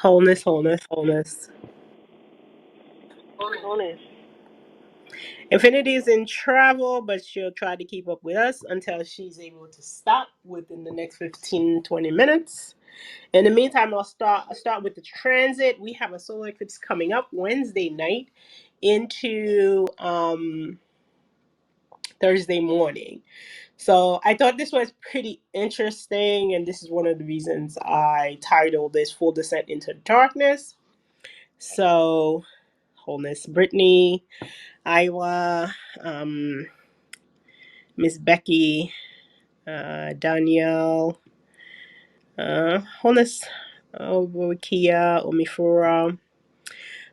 Wholeness, wholeness, wholeness. Wholeness. Infinity is in travel, but she'll try to keep up with us until she's able to stop within the next 15-20 minutes. In the meantime, I'll start with the transit. We have a solar eclipse coming up Wednesday night into Thursday morning. So I thought this was pretty interesting, and this is one of the reasons I titled this Full Descent into Darkness. So, wholeness, Brittany, Iowa, Miss Becky, Danielle, wholeness, Kia, Omifura,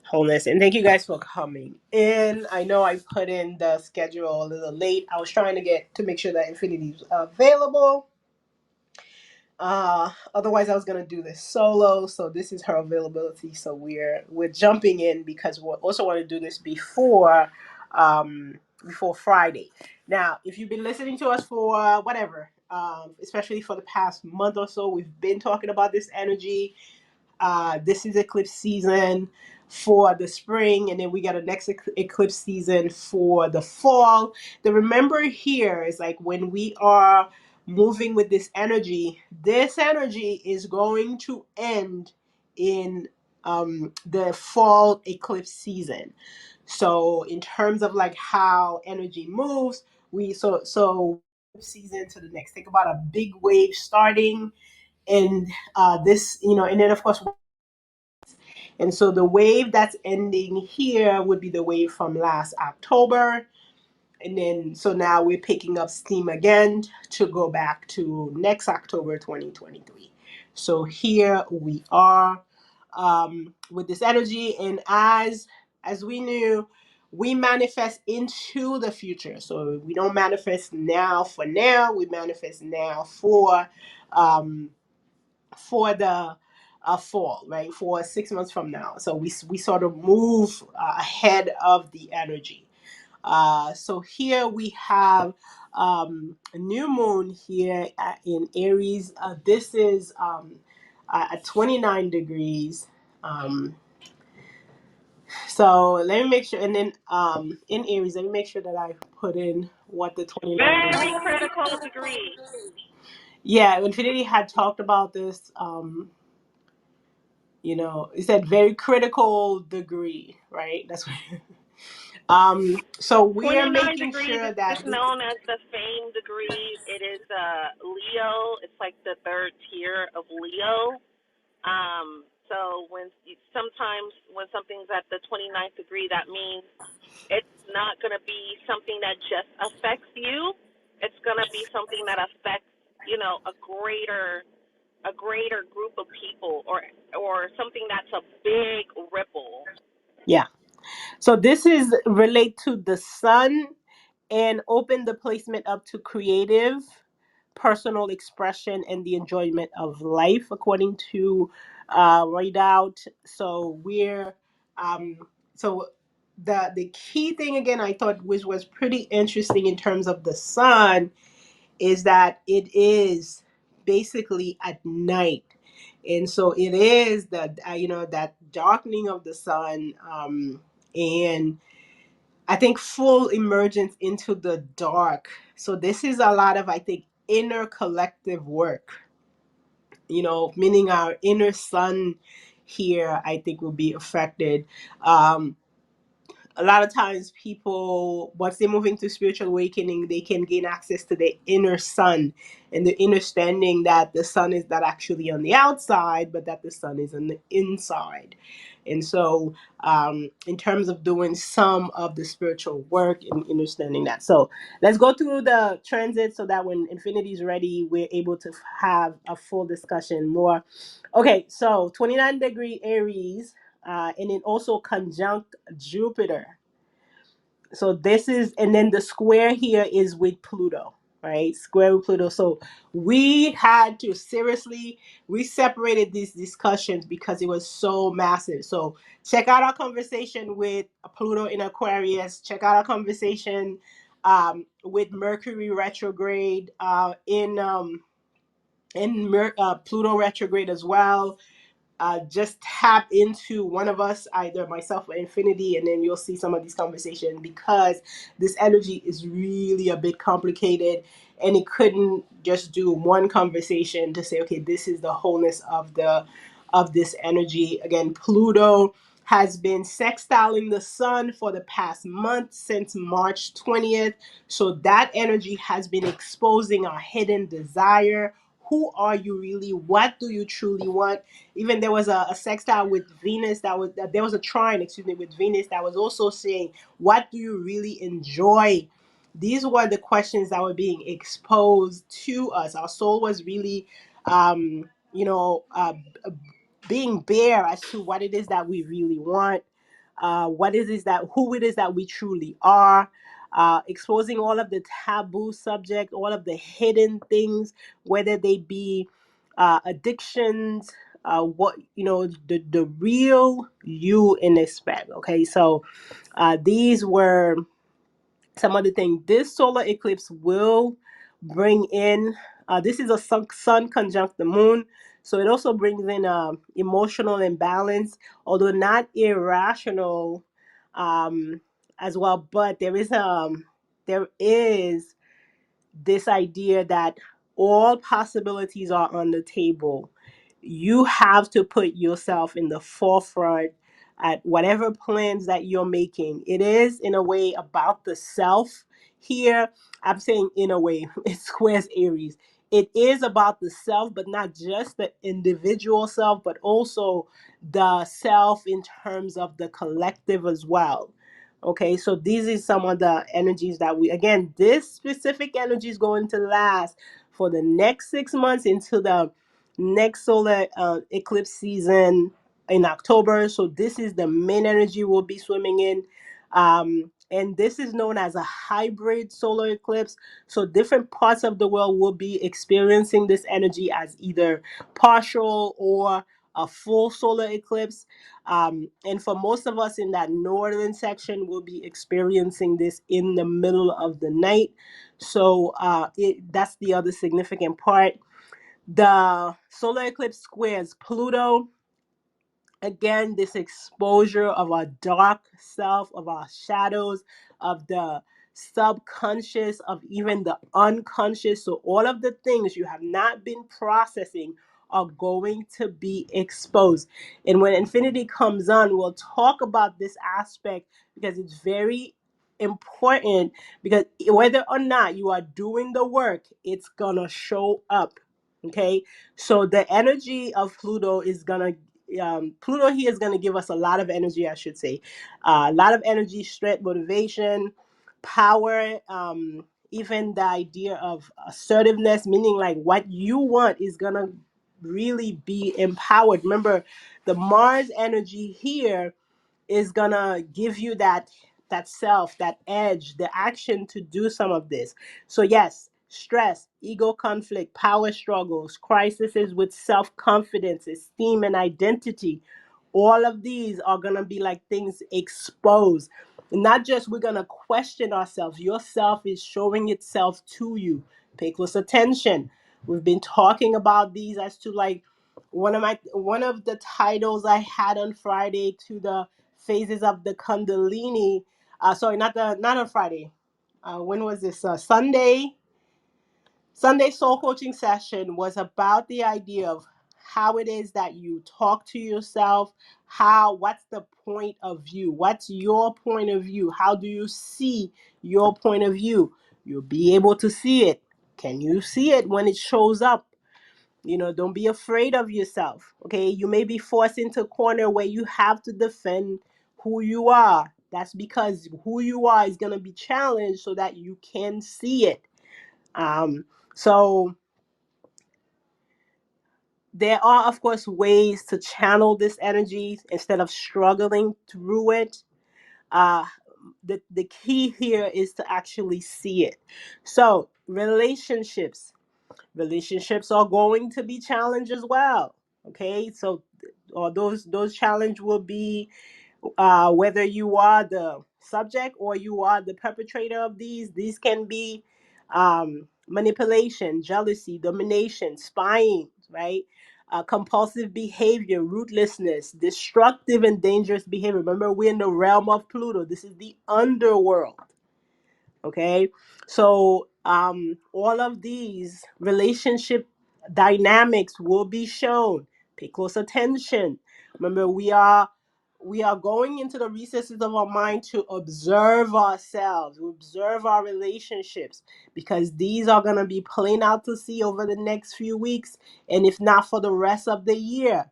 wholeness. And thank you guys for coming in. I know I put in the schedule a little late. I was trying to get to make sure that Infinity was available. Otherwise I was gonna do this solo, so this is her availability. So we're jumping in because we also want to do this before Friday. Now, if you've been listening to us for whatever, especially for the past month or so, we've been talking about this energy. This is eclipse season for the spring, and then we got a next eclipse season for the fall. The remember here is like when we are moving with this energy is going to end in the fall eclipse season. So in terms of like how energy moves, we so season to the next. Think about a big wave starting, and this, and then of course, and so the wave that's ending here would be the wave from last October. And then, so now we're picking up steam again to go back to next October 2023. So here we are with this energy. And as we knew, we manifest into the future. So we don't manifest now for now, we manifest now for the fall, right? For 6 months from now. So we sort of move ahead of the energy. So here we have a new moon here in Aries. This is at 29 degrees. Um, so let me make sure, and then in Aries, let me make sure that I put in what the 29 Very degrees. critical degree. Yeah, Infinity had talked about this. It said very critical degree, right? That's what. So we are 29 making degrees sure is that this. known as the fame degree. It is Leo. It's like the third tier of Leo. So sometimes when something's at the 29th degree, that means it's not going to be something that just affects you. It's going to be something that affects, a greater group of people, or something that's a big ripple. Yeah. So this is relate to the sun and open the placement up to creative, personal expression, and the enjoyment of life, according to Right Out. So we're um, so the key thing again, I thought, which was pretty interesting in terms of the sun, is that it is basically at night, and so it is that that darkening of the sun, and I think full emergence into the dark. So this is a lot of, I think, inner collective work, meaning our inner sun here, I think, will be affected. um, a lot of times people, once they move into spiritual awakening, they can gain access to the inner sun, and the understanding that the sun is not actually on the outside, but that the sun is on the inside. And so in terms of doing some of the spiritual work and understanding that, so let's go through the transit so that when infinity is ready, we're able to have a full discussion more. Okay, so 29-degree Aries, and then also conjunct Jupiter. So this is, and then the square here is with Pluto, right? Square with Pluto. So we had to seriously, we separated these discussions because it was so massive. So check out our conversation with Pluto in Aquarius. Check out our conversation with Mercury retrograde in Pluto retrograde as well. just tap into one of us, either myself or Infinity, and then you'll see some of these conversations, because this energy is really a bit complicated, and it couldn't just do one conversation to say, okay, this is the wholeness of this energy. Again, Pluto has been sextiling the sun for the past month, since March 20th. So that energy has been exposing our hidden desire. Who are you really? What do you truly want? Even there was a sextile with Venus that was, there was a trine, excuse me, with Venus that was also saying, what do you really enjoy? These were the questions that were being exposed to us. Our soul was really, you know, being bare as to what it is that we really want, what it is that, who it is that we truly are, exposing all of the taboo subject, all of the hidden things, whether they be addictions, what, you know, the real you in this spec. Okay, so these were some other thing. This solar eclipse will bring in, this is a sun conjunct the moon, so it also brings in emotional imbalance, although not irrational, um, as well. But there is this idea that all possibilities are on the table. You have to put yourself in the forefront at whatever plans that you're making. It is, in a way, about the self here. I'm saying in a way, it squares Aries. It is about the self, but not just the individual self, but also the self in terms of the collective as well. Okay, so these are some of the energies that we, again, this specific energy is going to last for the next 6 months into the next solar eclipse season in October. So this is the main energy we'll be swimming in. And this is known as a hybrid solar eclipse. So different parts of the world will be experiencing this energy as either partial or a full solar eclipse. And for most of us in that northern section, we'll be experiencing this in the middle of the night. So that's the other significant part. The solar eclipse squares Pluto. Again, this exposure of our dark self, of our shadows, of the subconscious, of even the unconscious. So all of the things you have not been processing are going to be exposed. And when Infinity comes on, we'll talk about this aspect, because it's very important, because whether or not you are doing the work, it's gonna show up. Okay, so the energy of Pluto is gonna, Pluto here is going to give us a lot of energy, I should say. A lot of energy, strength, motivation, power, even the idea of assertiveness, meaning like what you want is going to really be empowered. Remember, the Mars energy here is gonna give you that self, that edge, the action to do some of this. So yes, stress, ego conflict, power struggles, crises with self-confidence, esteem, and identity, all of these are gonna be like things exposed. Not just we're gonna question ourselves, yourself is showing itself to you. Pay close attention. We've been talking about these as to like one of the titles I had on Friday to the phases of the Kundalini. Sorry, not on Friday. When was this? Sunday soul coaching session was about the idea of how it is that you talk to yourself. What's the point of view? What's your point of view? How do you see your point of view? You'll be able to see it. Can you see it when it shows up? Don't be afraid of yourself. Okay, you may be forced into a corner where you have to defend who you are. That's because who you are is going to be challenged so that you can see it. So there are, of course, ways to channel this energy instead of struggling through it. uh the key here is to actually see it. So relationships are going to be challenged as well. Okay, so or those challenge will be, whether you are the subject or you are the perpetrator of these can be manipulation, jealousy, domination, spying, right? compulsive behavior, rootlessness, destructive and dangerous behavior. Remember, we're in the realm of Pluto. This is the underworld. Okay, so all of these relationship dynamics will be shown. Pay close attention. Remember, we are going into the recesses of our mind to observe ourselves, observe our relationships, because these are going to be playing out to see over the next few weeks, and if not for the rest of the year.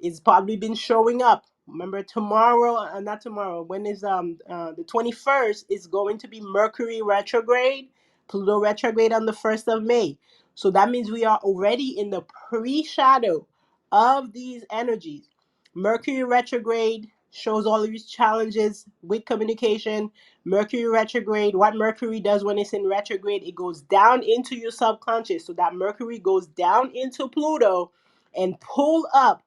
It's probably been showing up. Remember, tomorrow, not tomorrow, when is the 21st is going to be Mercury retrograde, Pluto retrograde on the 1st of May. So that means we are already in the pre-shadow of these energies. Mercury retrograde shows all of these challenges with communication. Mercury retrograde, what Mercury does when it's in retrograde, it goes down into your subconscious. So that Mercury goes down into Pluto and pull up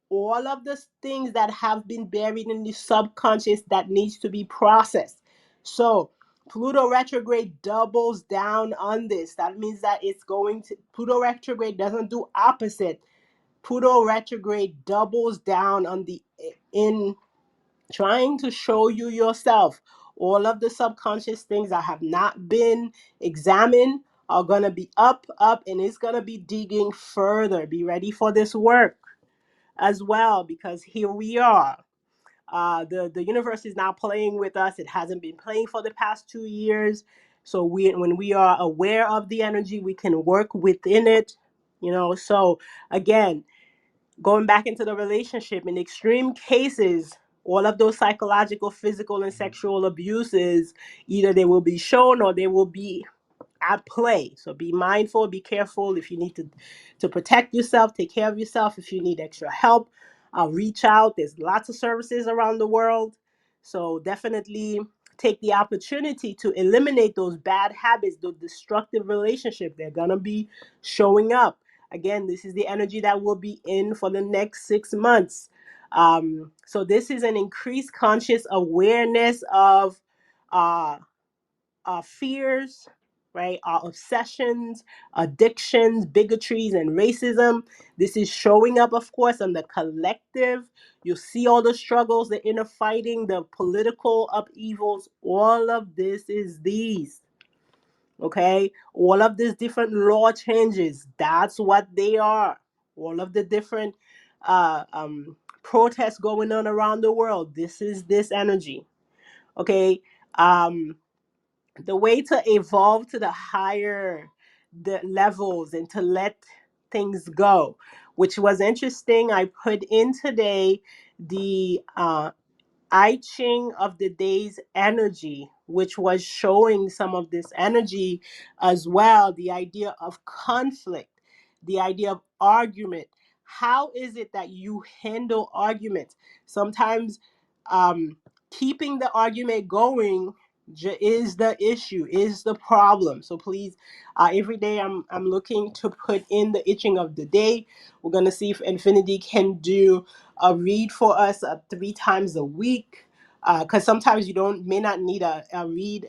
all of the things that have been buried in the subconscious that needs to be processed. So Pluto retrograde doubles down on this. That means that it's going to, Pluto retrograde doesn't do opposite. Pluto retrograde doubles down on the in trying to show you yourself. All of the subconscious things that have not been examined are going to be up, and it's going to be digging further. Be ready for this work as well, because here we are. The universe is now playing with us. It hasn't been playing for the past 2 years. So when we are aware of the energy, we can work within it. So again, going back into the relationship, in extreme cases, all of those psychological, physical, and sexual abuses, either they will be shown or they will be at play. So be mindful, be careful. If you need to protect yourself, take care of yourself. If you need extra help, reach out. There's lots of services around the world. So definitely take the opportunity to eliminate those bad habits, those destructive relationships. They're gonna be showing up. Again, this is the energy that will be in for the next 6 months. So this is an increased conscious awareness of uh, our fears, right? Our obsessions, addictions, bigotries, and racism. This is showing up, of course, on the collective. You see all the struggles, the inner fighting, the political upheavals. All of this is these, okay? All of these different law changes, that's what they are. All of the different uh, um, protests going on around the world, this is this energy, okay? The way to evolve to the higher the levels and to let things go, which was interesting. I put in today the I Ching of the day's energy, which was showing some of this energy as well. The idea of conflict, the idea of argument. How is it that you handle arguments? Sometimes keeping the argument going is the issue, is the problem. So please, every day I'm looking to put in the itching of the day. We're gonna see if Infinity can do a read for us 3 times a week, because sometimes you don't may not need a read,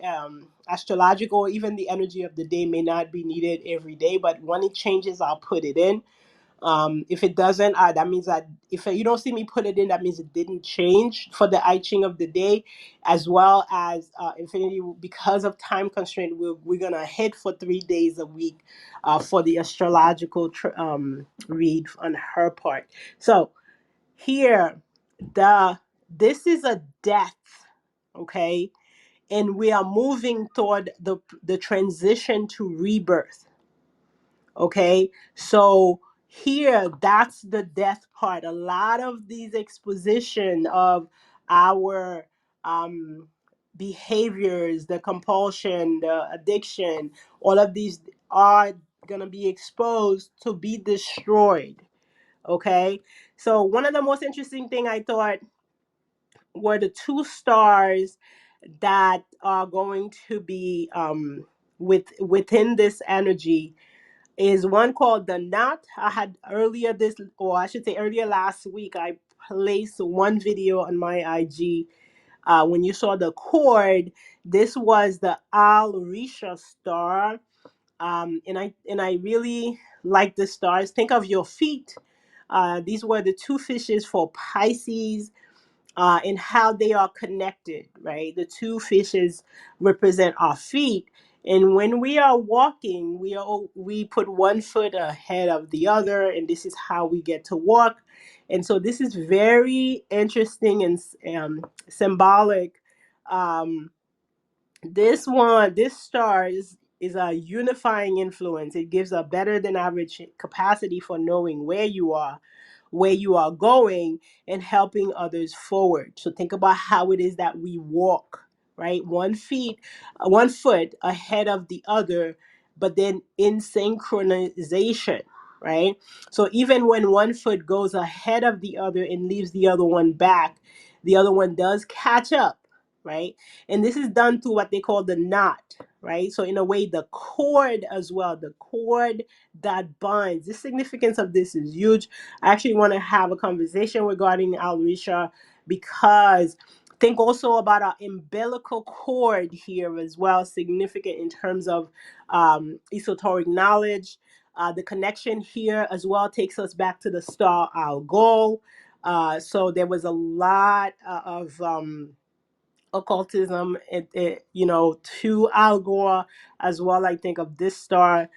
astrological, or even the energy of the day may not be needed every day, but when it changes I'll put it in. If it doesn't, that means that if you don't see me put it in, that means it didn't change for the I Ching of the day, as well as Infinity. Because of time constraint, we're gonna hit for 3 days a week for the astrological read on her part. So here, the this is a death, okay, and we are moving toward the transition to rebirth, okay. So here, that's the death part. A lot of these exposition of our um behaviors, the compulsion, the addiction, all of these are gonna be exposed to be destroyed, okay. So one of the most interesting thing I thought were the 2 stars that are going to be within this energy. Is one called the Knot. I had earlier this, or I should say earlier last week, I placed one video on my IG. When you saw the cord, this was the Al Risha star. And I really like the stars. Think of your feet. These were the two fishes for Pisces, and how they are connected, right? The two fishes represent our feet. And when we are walking, we put one foot ahead of the other, and this is how we get to walk. And so this is very interesting and symbolic. Um, this star is a unifying influence. It gives a better than average capacity for knowing where you are going, and helping others forward. So think about how it is that we walk, right? One foot ahead of the other, but then in synchronization, right? So even when one foot goes ahead of the other and leaves the other one back, the other one does catch up, right? And this is done through what they call the knot, right? So in a way, the cord as well, the cord that binds. The significance of this is huge. I actually want to have a conversation regarding Alrisha, because think also about our umbilical cord here as well, significant in terms of esoteric knowledge. The connection here as well takes us back to the star, our goal. So there was a lot of occultism, to Al Gore as well. I think of this star,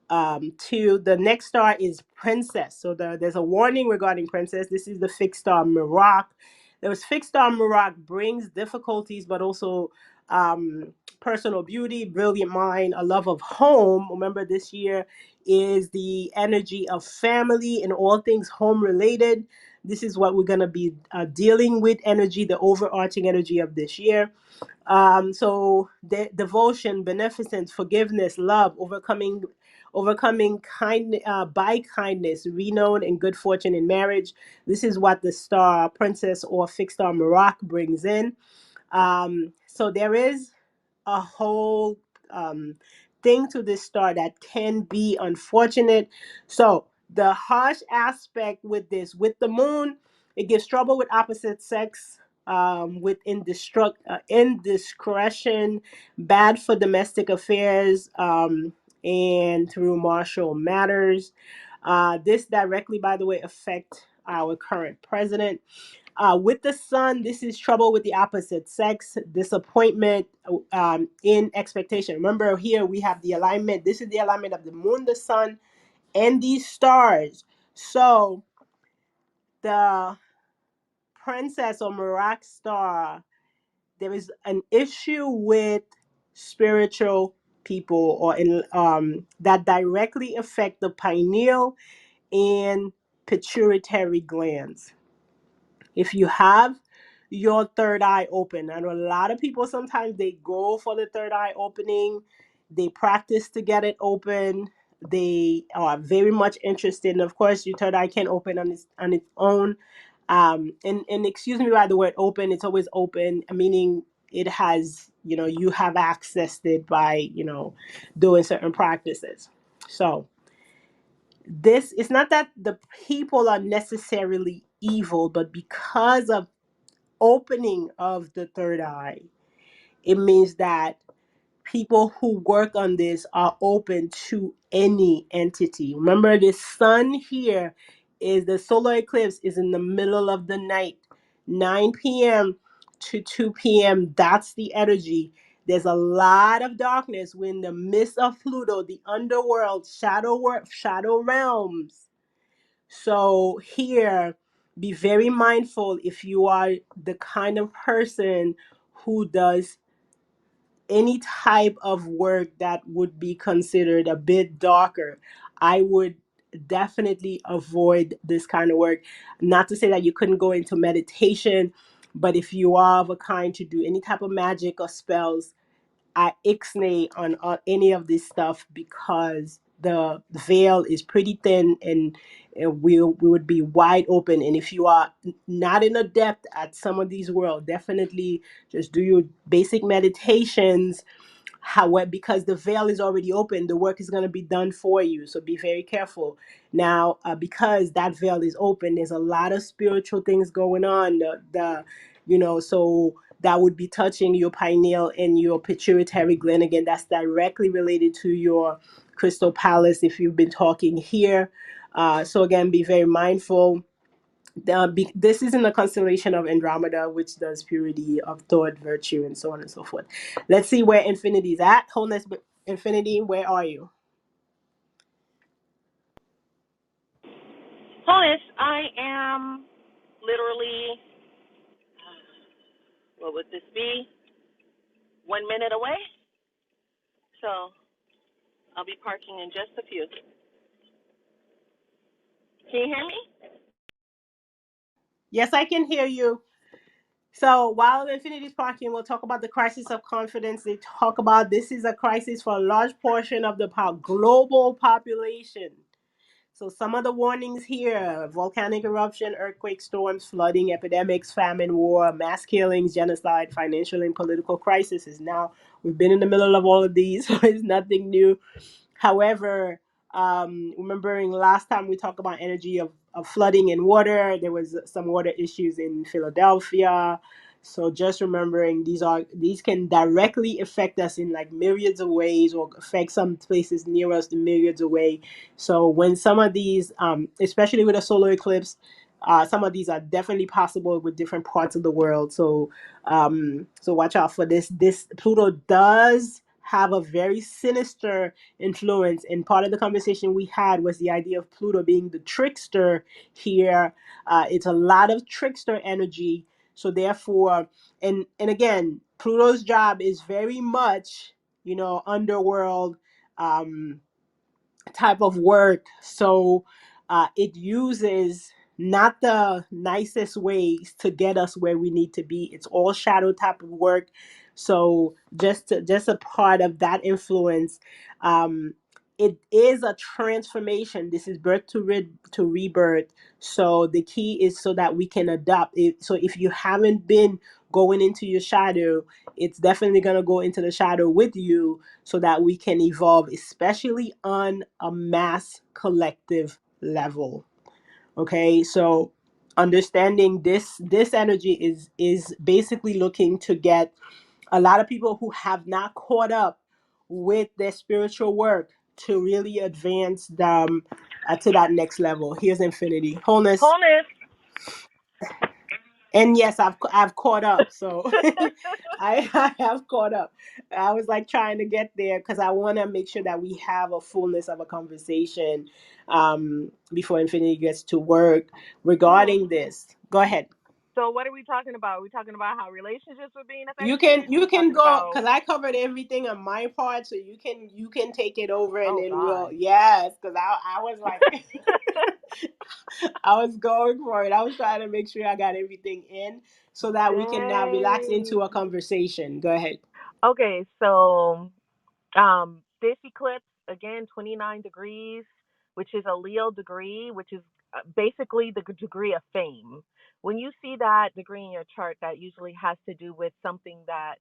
to the next star is Princess. So there's a warning regarding Princess. This is the fixed star Merak. There was fixed star Merak brings difficulties, but also personal beauty, brilliant mind, a love of home. Remember, this year is the energy of family and all things home related. This is what we're going to be dealing with, energy, the overarching energy of this year. So devotion, beneficence, forgiveness, love, overcoming by kindness, renown, and good fortune in marriage. This is what the star Princess or fixed star Merak brings in. So there is a whole thing to this star that can be unfortunate. So the harsh aspect with this, with the moon, it gives trouble with opposite sex, with indiscretion, bad for domestic affairs, and through martial matters. This directly, by the way, affect our current president. With the sun, this is trouble with the opposite sex, disappointment in expectation. Remember, here we have the alignment. This is the alignment of the moon, the sun, and these stars. So the Princess or Merak star, there is an issue with spiritual people, or that directly affect the pineal and pituitary glands. If you have your third eye open, I know a lot of people sometimes they go for the third eye opening, they practice to get it open, they are very much interested, and of course your third eye can open on its own. And excuse me by the word open, it's always open, meaning it has, you have accessed it by, doing certain practices. So this, it's not that the people are necessarily evil, but because of opening of the third eye, it means that people who work on this are open to any entity. Remember, the sun here is the solar eclipse is in the middle of the night, 9 p.m. to 2 p.m. That's the energy. There's a lot of darkness when the midst of Pluto, the underworld, shadow realms. So here, be very mindful if you are the kind of person who does any type of work that would be considered a bit darker. I would definitely avoid this kind of work. Not to say that you couldn't go into meditation, but if you are of a kind to do any type of magic or spells, I ixnay on any of this stuff, because the veil is pretty thin, and we would be wide open. And if you are not an adept at some of these worlds, definitely just do your basic meditations. However, because the veil is already open, the work is going to be done for you. So be very careful. Now, because that veil is open, there's a lot of spiritual things going on. So that would be touching your pineal and your pituitary gland. Again, that's directly related to your crystal palace if you've been talking here. So again, be very mindful. This is in the constellation of Andromeda, which does purity of thought, virtue, and so on and so forth. Let's see where infinity is at. Wholeness, infinity, where are you? Honest, I am literally, what would this be? 1 minute away. So I'll be parking in just a few. Can you hear me? Yes, I can hear you. So while Infinity is parking, we'll talk about the crisis of confidence. They talk about this is a crisis for a large portion of the global population. So some of the warnings here: volcanic eruption, earthquake, storms, flooding, epidemics, famine, war, mass killings, genocide, financial and political crises. Now we've been in the middle of all of these, so it's nothing new. However, remembering last time we talked about energy of flooding and water, there was some water issues in Philadelphia. So just remembering these can directly affect us in like myriads of ways, or affect some places near us in myriads of ways. So when some of these, especially with a solar eclipse, some of these are definitely possible with different parts of the world. So watch out for this. This Pluto does have a very sinister influence, and part of the conversation we had was the idea of Pluto being the trickster here. It's a lot of trickster energy. So therefore, and again, Pluto's job is very much, underworld, um, type of work. So it uses not the nicest ways to get us where we need to be. It's all shadow type of work. So just a part of that influence. Um, it is a transformation. This is birth to rebirth. So the key is so that we can adapt it. So if you haven't been going into your shadow, it's definitely going to go into the shadow with you, so that we can evolve, especially on a mass collective level. Okay, so understanding this energy is basically looking to get a lot of people who have not caught up with their spiritual work to really advance them to that next level. Here's infinity, wholeness. Wholeness. And yes, I've caught up. So I have caught up. I was like trying to get there because I want to make sure that we have a fullness of a conversation before Infinity gets to work Mhm. regarding this. Go ahead. So what are we talking about? Are we talking about how relationships are being You affected? can Are you we can talking go about? because I covered everything on my part, so you can take it over, and Oh then we'll, God. yes, because I was like I was going for it. I was trying to make sure I got everything in so that we can now relax into Dang. a conversation. Go ahead. Okay, so this eclipse again, 29 degrees, which is a Leo degree, which is basically the degree of fame. When you see that degree in your chart, that usually has to do with something that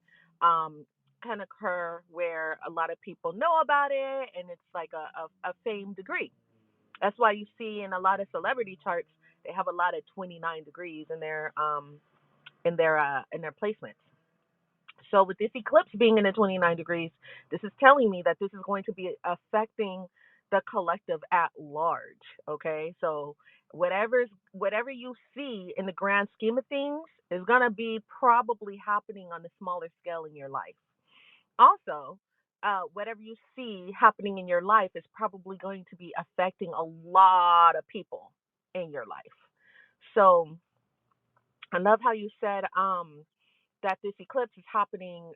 um, can occur where a lot of people know about it, and it's like a fame degree. That's why you see in a lot of celebrity charts they have a lot of 29 degrees in their placements. So with this eclipse being in the 29 degrees, this is telling me that this is going to be affecting the collective at large. Okay, so whatever you see in the grand scheme of things is gonna be probably happening on the smaller scale in your life. Also, whatever you see happening in your life is probably going to be affecting a lot of people in your life. So I love how you said that this eclipse is happening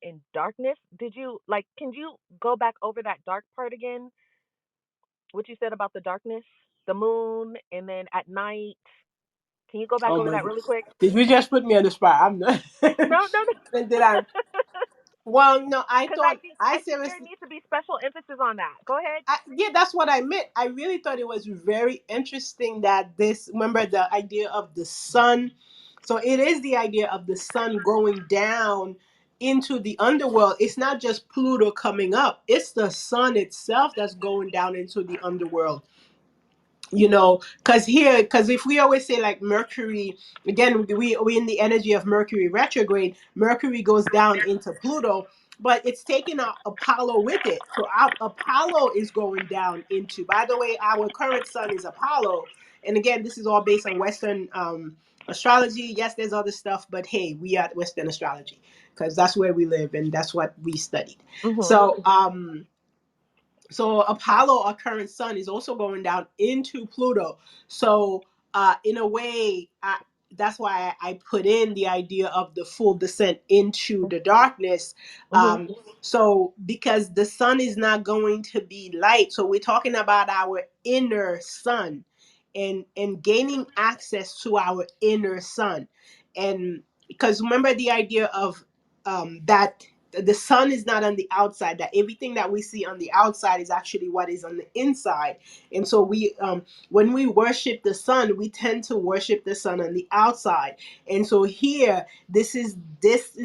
in darkness. Did you like can you go back over that dark part again? What you said about the darkness, the moon, and then at night. Can you go back Oh over my that god. really quick? Did you just put me on the spot? I'm not. No, no, no. Did I? Well, no, I Because thought I I think there seriously. needs to be special emphasis on that. Go ahead. Yeah, that's what I meant. I really thought it was very interesting that this, remember the idea of the sun. So it is the idea of the sun going down into the underworld. It's not just Pluto coming up, it's the sun itself that's going down into the underworld. Because if we always say like Mercury, again, we in the energy of Mercury retrograde. Mercury goes down into Pluto. but it's taking Apollo with it. So our Apollo is going down into. By the way, our current sun is Apollo, and again, this is all based on Western astrology. Yes, there's other stuff, but hey, we are at Western astrology because that's where we live and that's what we studied. Mhm. So Apollo, our current sun, is also going down into Pluto. So in a way, that's why I put in the idea of the full descent into the darkness. Mhm. So because the sun is not going to be light, so we're talking about our inner sun, and gaining access to our inner sun, and because remember the idea of that the sun is not on the outside, that everything that we see on the outside is actually what is on the inside. And so we when we worship the sun, we tend to worship the sun on the outside. And so here, this is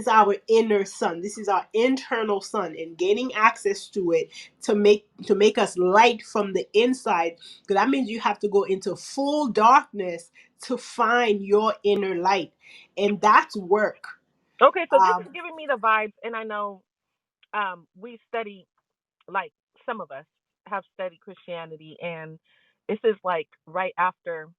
our inner sun, this is our internal sun, and gaining access to it to make us light from the inside, because that means you have to go into full darkness to find your inner light, and that's work. Okay, so this um is giving me the vibes, and I know we study, like, some of us have studied Christianity, and this is like right after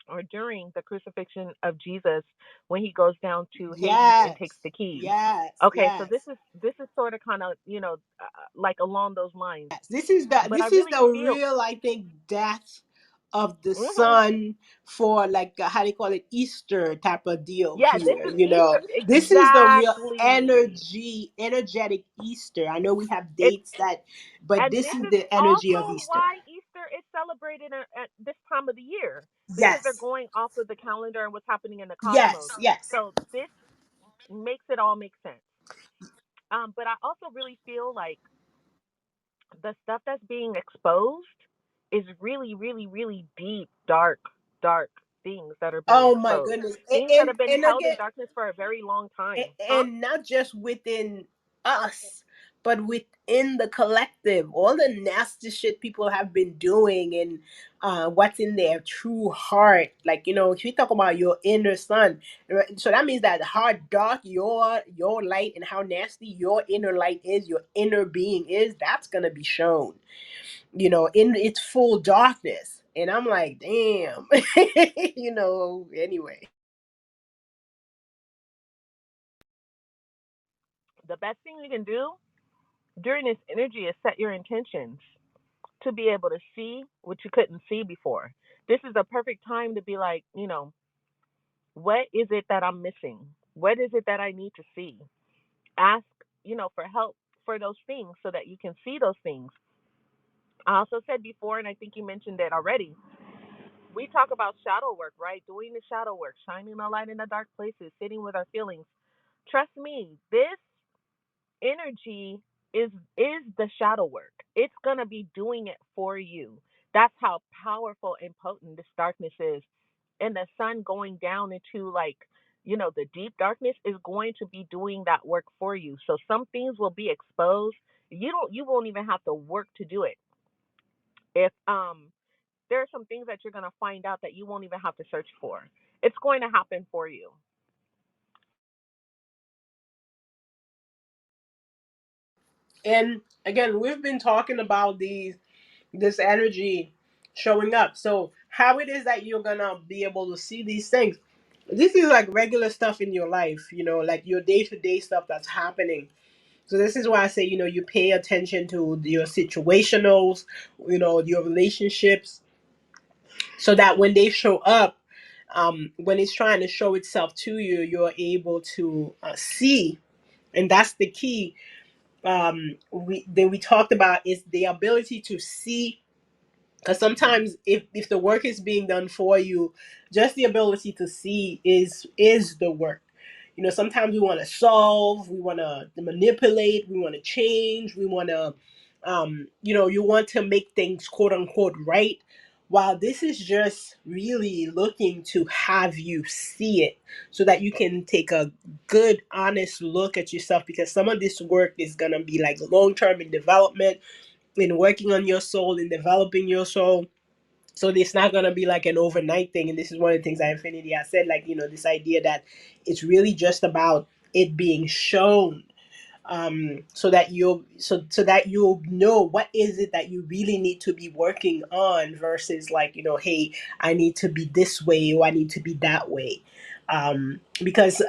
or during the crucifixion of Jesus, when he goes down to Hades and takes Yes, the keys. yes, Okay, so yes. this is sort of kind of, like along those lines. But I This is really the feel, real, I think, death of the mhm, sun, for like how do you call it, Easter type of deal yeah, this here. is Easter This is the real exactly. energetic Easter. I know we have It's dates that, but and this this is is the energy of also Easter. why Easter is celebrated at this time of the year, because they're Yes, going off of the calendar and what's happening in the cosmos. yes, yes. So this makes it all make sense. But I also really feel like the stuff that's being exposed is really, really, really deep, dark, dark things that are being Oh my exposed. goodness. Things that have been And held in again, darkness for a very long time. Huh? and not just within us, but within the collective, all the nasty shit people have been doing, and what's in their true heart. Like, if you talk about your inner sun, right, so that means that how dark your light and how nasty your inner light is, your inner being is, that's gonna be shown, in its full darkness. And I'm like, damn. Anyway. The best thing you can do during this energy is set your intentions to be able to see what you couldn't see before. This is a perfect time to be like, what is it that I'm missing? What is it that I need to see? Ask, for help for those things so that you can see those things. I also said before, and I think you mentioned it already, we talk about shadow work, right? Doing the shadow work, shining the light in the dark places, sitting with our feelings. Trust me, this energy is the shadow work. It's gonna be doing it for you. That's how powerful and potent this darkness is. And the sun going down into, like, the deep darkness is going to be doing that work for you. So some things will be exposed. You won't even have to work to do it. If there are some things that you're going to find out that you won't even have to search for. It's going to happen for you. And again, we've been talking about this energy showing up. So how it is that you're gonna be able to see these things. This is like regular stuff in your life, like your day-to-day stuff that's happening. So this is why I say, you pay attention to your situationals, your relationships, so that when they show up, when it's trying to show itself to you, you're able to see. And that's the key. We talked about is the ability to see, because sometimes if the work is being done for you, just the ability to see is the work. Sometimes we want to solve, we want to manipulate, we want to change, we want to you want to make things quote unquote right, while this is just really looking to have you see it, so that you can take a good honest look at yourself, because some of this work is going to be like long term in development, in working on your soul, in developing your soul. So it's not gonna be like an overnight thing. And this is one of the things that Infinity has said, like, this idea that it's really just about it being shown. so that you'll know what is it that you really need to be working on, versus like, hey, I need to be this way or I need to be that way. Because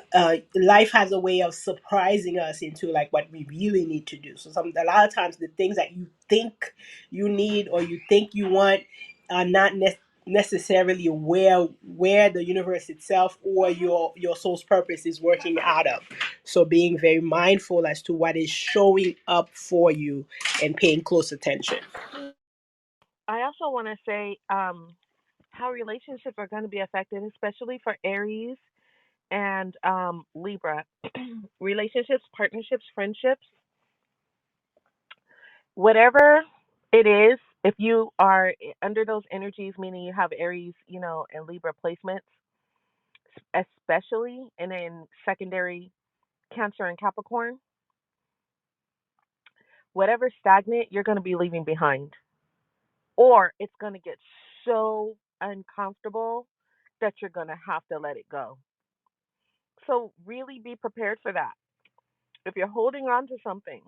life has a way of surprising us into like what we really need to do. So a lot of times the things that you think you need or you think you want are not necessarily where the universe itself or your soul's purpose is working out of. So being very mindful as to what is showing up for you and paying close attention. I also want to say how relationships are going to be affected, especially for Aries and Libra. Relationships, partnerships, friendships, whatever it is, if you are under those energies, meaning you have Aries, and Libra placements, especially, and then secondary Cancer and Capricorn, whatever stagnant, you're going to be leaving behind. Or it's going to get so uncomfortable that you're going to have to let it go. So, really be prepared for that. If you're holding on to something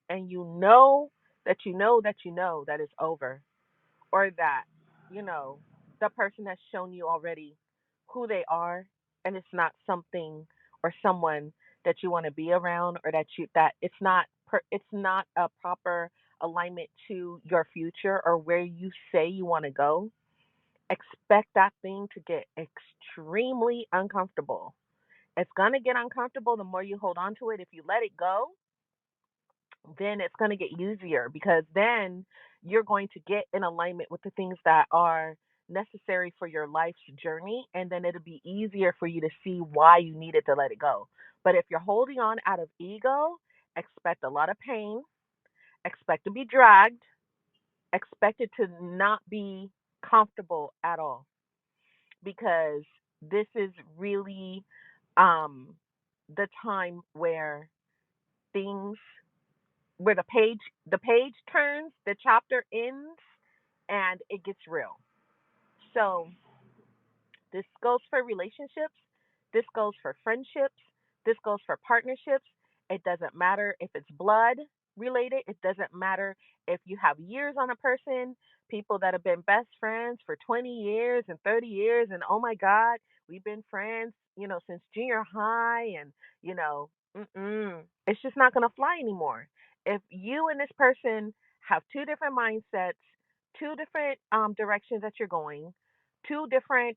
and you know that you know that you know that it's over, or that, you know, the person has shown you already who they are, and it's not something or someone that you want to be around, or that it's not a proper alignment to your future or where you say you want to go, expect that thing to get extremely uncomfortable. It's going to get uncomfortable the more you hold on to it. If you let it go, then it's going to get easier, because then you're going to get in alignment with the things that are necessary for your life's journey, and then it'll be easier for you to see why you needed to let it go. But if you're holding on out of ego, expect a lot of pain, expect to be dragged, expect it to not be comfortable at all, because this is really um the time where things where the page turns, the chapter ends, and it gets real. So this goes for relationships, this goes for friendships, this goes for partnerships. It doesn't matter if it's blood related, it doesn't matter if you have years on a person, people that have been best friends for 20 years and 30 years, and oh my God, we've been friends, since junior high, and, it's just not going to fly anymore. If you and this person have two different mindsets, two different directions that you're going, two different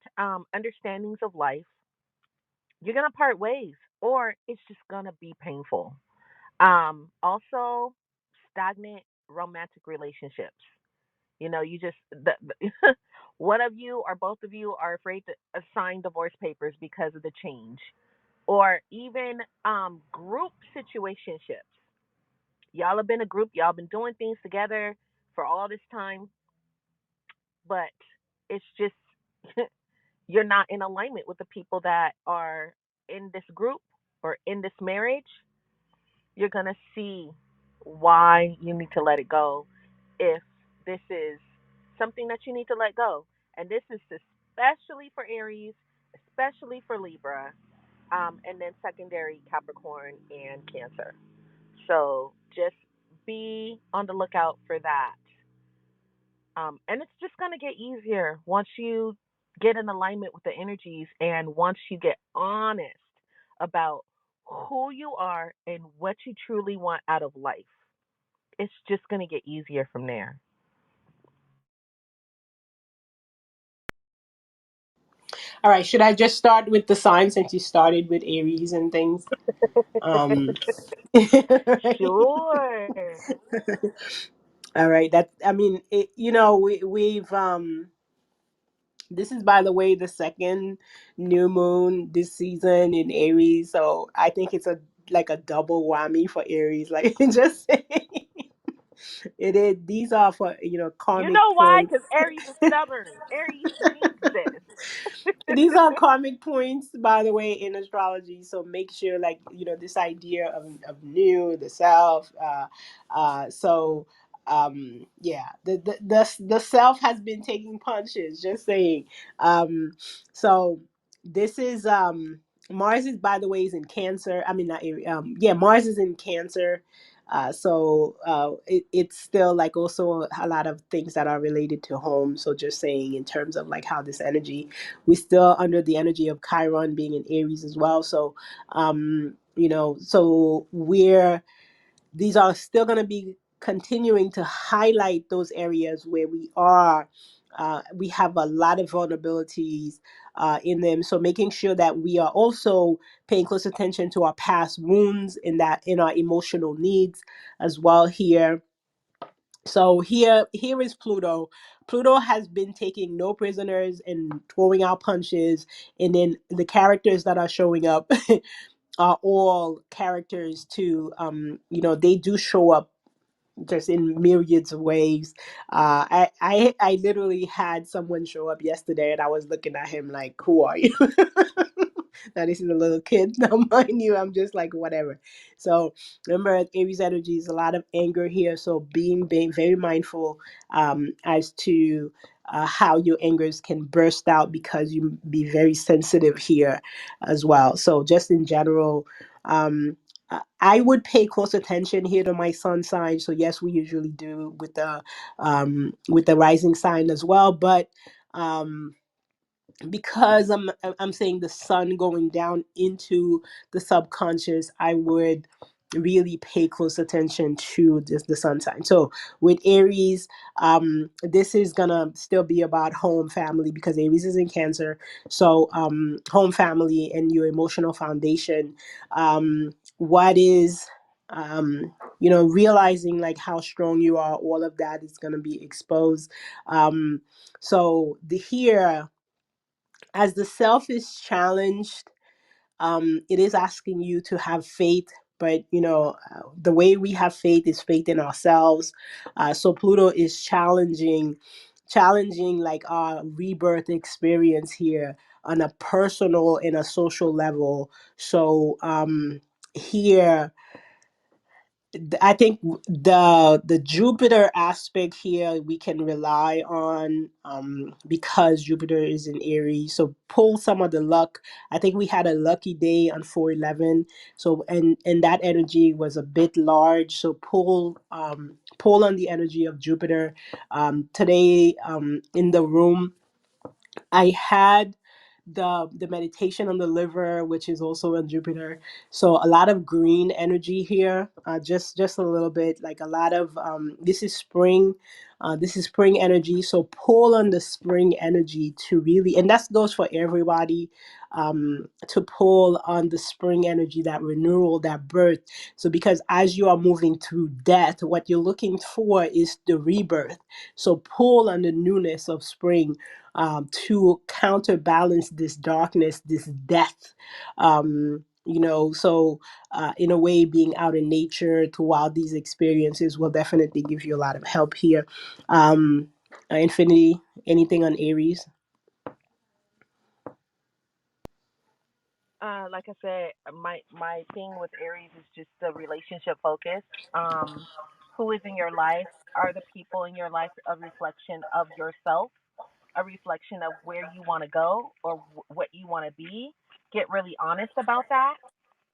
understandings of life, you're gonna part ways, or it's just gonna be painful. Also, stagnant romantic relationships. You just one of you or both of you are afraid to sign divorce papers because of the change, or even group situationships. Y'all have been a group. Y'all been doing things together for all this time, but it's just you're not in alignment with the people that are in this group or in this marriage. You're going to see why you need to let it go, if this is something that you need to let go. And this is especially for Aries, especially for Libra, and then secondary Capricorn and Cancer. So just be on the lookout for that. And it's just going to get easier once you get in alignment with the energies, and once you get honest about who you are and what you truly want out of life. It's just going to get easier from there. All right, should I just start with the signs since you started with Aries and things? Um, right. Sure. All right. That I mean, we've this is, by the way, the second new moon this season in Aries, so I think it's a like a double whammy for Aries. Like just saying, it is. These are for You karmic know why? points. Because Aries is stubborn. Aries needs this. These are karmic points, by the way, in astrology. So make sure, like, this idea of new, the self. So, yeah, the self has been taking punches. Just saying. So this is Mars is, by the way, is in Cancer. I mean, not yeah, Mars is in Cancer. It's still like also a lot of things that are related to home. So just saying in terms of like how this energy, we're still under the energy of Chiron being in Aries as well. So, so we're these are still going to be continuing to highlight those areas where we have a lot of vulnerabilities in them. So making sure that we are also paying close attention to our past wounds in our emotional needs as well here. So here is Pluto. Pluto has been taking no prisoners and throwing out punches, and then the characters that are showing up are all characters too. They do show up just in myriads of ways. I literally had someone show up yesterday, and I was looking at him like, "Who are you?" Now this is a little kid. Now, mind you, I'm just like whatever. So remember, Aries energy is a lot of anger here. So being very mindful as to how your angers can burst out, because you be very sensitive here as well. So just in general. I would pay close attention here to my sun sign. So yes, we usually do with the rising sign as well. But um, because I'm saying the sun going down into the subconscious, I would really pay close attention to the sun sign. So with Aries, this is gonna still be about home, family, because Aries is in Cancer. So home, family, and your emotional foundation. What is realizing like how strong you are, all of that is going to be exposed. So the here, as the self is challenged, it is asking you to have faith. But the way we have faith is faith in ourselves. So Pluto is challenging like our rebirth experience here on a personal and a social level. So here, I think the Jupiter aspect here we can rely on, because Jupiter is in Aries. So pull some of the luck. I think we had a lucky day on 4/11. So and that energy was a bit large. So pull on the energy of Jupiter. Today in the room, I had the meditation on the liver, which is also on Jupiter. So a lot of green energy here, just a little bit, like a lot of this is spring. This is spring energy. So pull on the spring energy to really, and that goes for everybody, to pull on the spring energy, that renewal, that birth. So because as you are moving through death, what you're looking for is the rebirth. So pull on the newness of spring, to counterbalance this darkness, this death. So in a way, being out in nature throughout these experiences will definitely give you a lot of help here. Um, Infinity, anything on Aries? Like I said, my thing with Aries is just the relationship focus. Um, who is in your life? Are the people in your life a reflection of yourself? A reflection of where you want to go or what you want to be? Get really honest about that.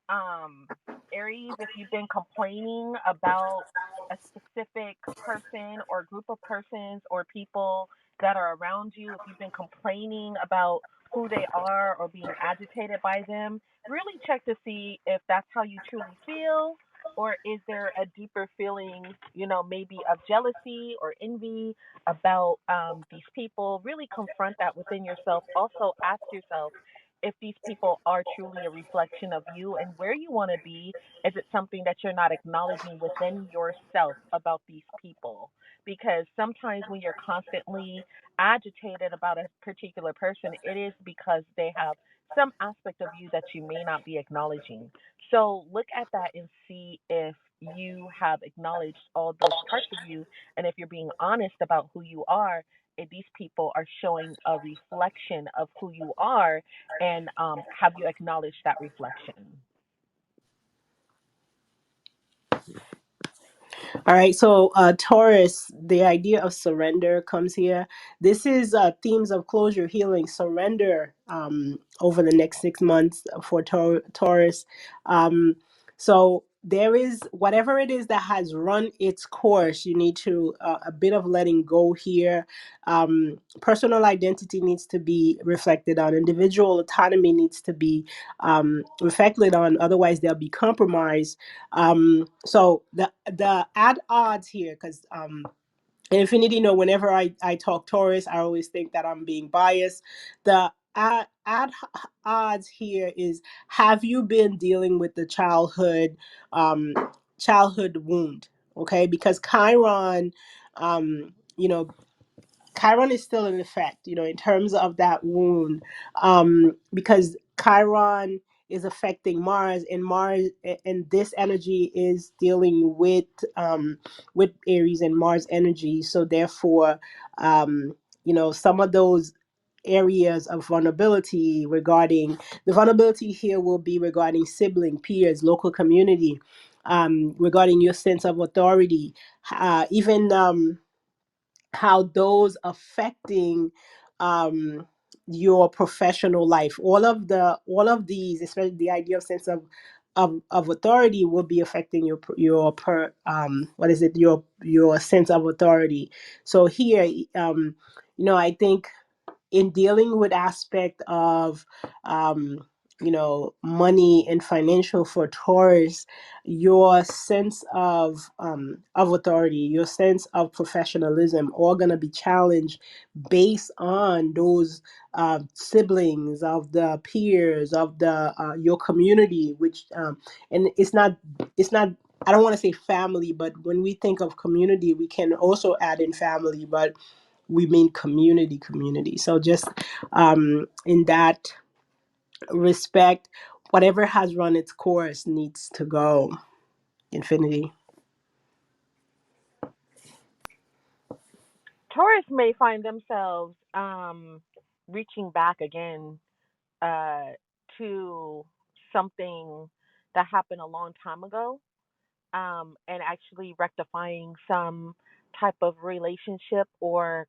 um Aries, if you've been complaining about a specific person or group of persons or people that are around you, if you've been complaining about who they are or being agitated by them, really check to see if that's how you truly feel, or is there a deeper feeling, maybe of jealousy or envy about these people. Really confront that within yourself. Also ask yourself if these people are truly a reflection of you and where you want to be. Is it something that you're not acknowledging within yourself about these people? Because sometimes when you're constantly agitated about a particular person, it is because they have some aspect of you that you may not be acknowledging. So look at that and see if you have acknowledged all those parts of you, and if you're being honest about who you are, if these people are showing a reflection of who you are, and have you acknowledged that reflection? All right, so Taurus, the idea of surrender comes here. This is themes of closure, healing, surrender over the next 6 months for Taurus. So there is whatever it is that has run its course. You need to a bit of letting go here. Personal identity needs to be reflected on. Individual autonomy needs to be reflected on. Otherwise, there'll be compromise. So the at odds here, because Infinity know whenever I talk Taurus, I always think that I'm being biased. The at odds here is, have you been dealing with the um childhood wound? Okay, because Chiron, you know, Chiron is still in effect, in terms of that wound, because Chiron is affecting Mars, and and this energy is dealing with Aries and Mars energy. So therefore, some of those areas of vulnerability regarding the vulnerability here will be regarding sibling, peers, local community, regarding your sense of authority, even. How those affecting your professional life, all of these, especially the idea of sense of authority, will be affecting your per what is it, your sense of authority. So here, I think in dealing with aspect of money and financial for Taurus, your sense of authority, your sense of professionalism, all going to be challenged based on those siblings, of the peers, of the your community, which and it's not I don't want to say family, but when we think of community, we can also add in family, but we mean community. So just in that respect, whatever has run its course needs to go. Infinity. Taurus may find themselves reaching back again uh, to something that happened a long time ago, and actually rectifying some type of relationship or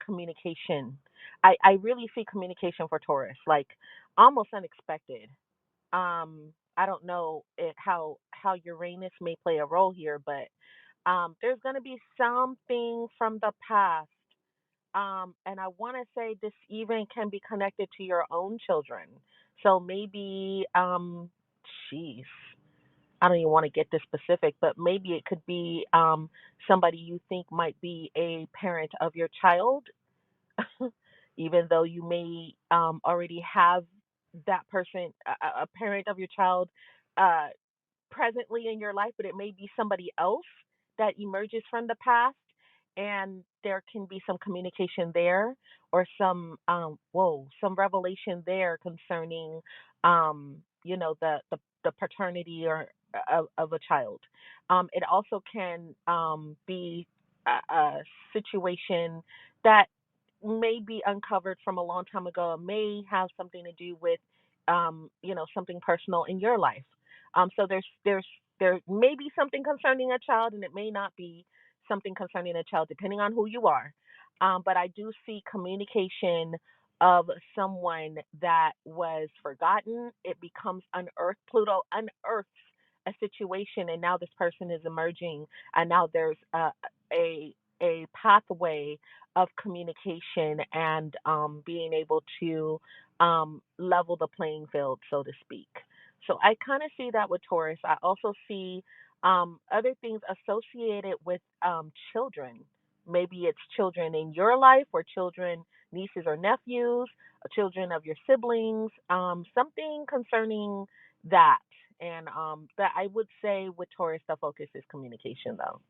communication. I really see communication for Taurus, like almost unexpected. I don't know how Uranus may play a role here, but there's going to be something from the past. And I want to say this even can be connected to your own children. So maybe, jeez, I don't even want to get this specific, but maybe it could be somebody you think might be a parent of your child, even though you may already have that person, a parent of your child, uh, presently in your life, but it may be somebody else that emerges from the past, and there can be some communication there, or some revelation there concerning, the paternity or of a child. It also can be a situation that may be uncovered from a long time ago. It may have something to do with, something personal in your life. So there may be something concerning a child, and it may not be something concerning a child, depending on who you are. But I do see communication of someone that was forgotten. It becomes unearthed. Pluto unearths a situation, and now this person is emerging, and now there's a a pathway of communication and being able to level the playing field, so to speak. So I kind of see that with Taurus. I also see other things associated with children. Maybe it's children in your life, or children, nieces or nephews, children of your siblings, something concerning that. And that I would say with Taurus, the focus is communication, though.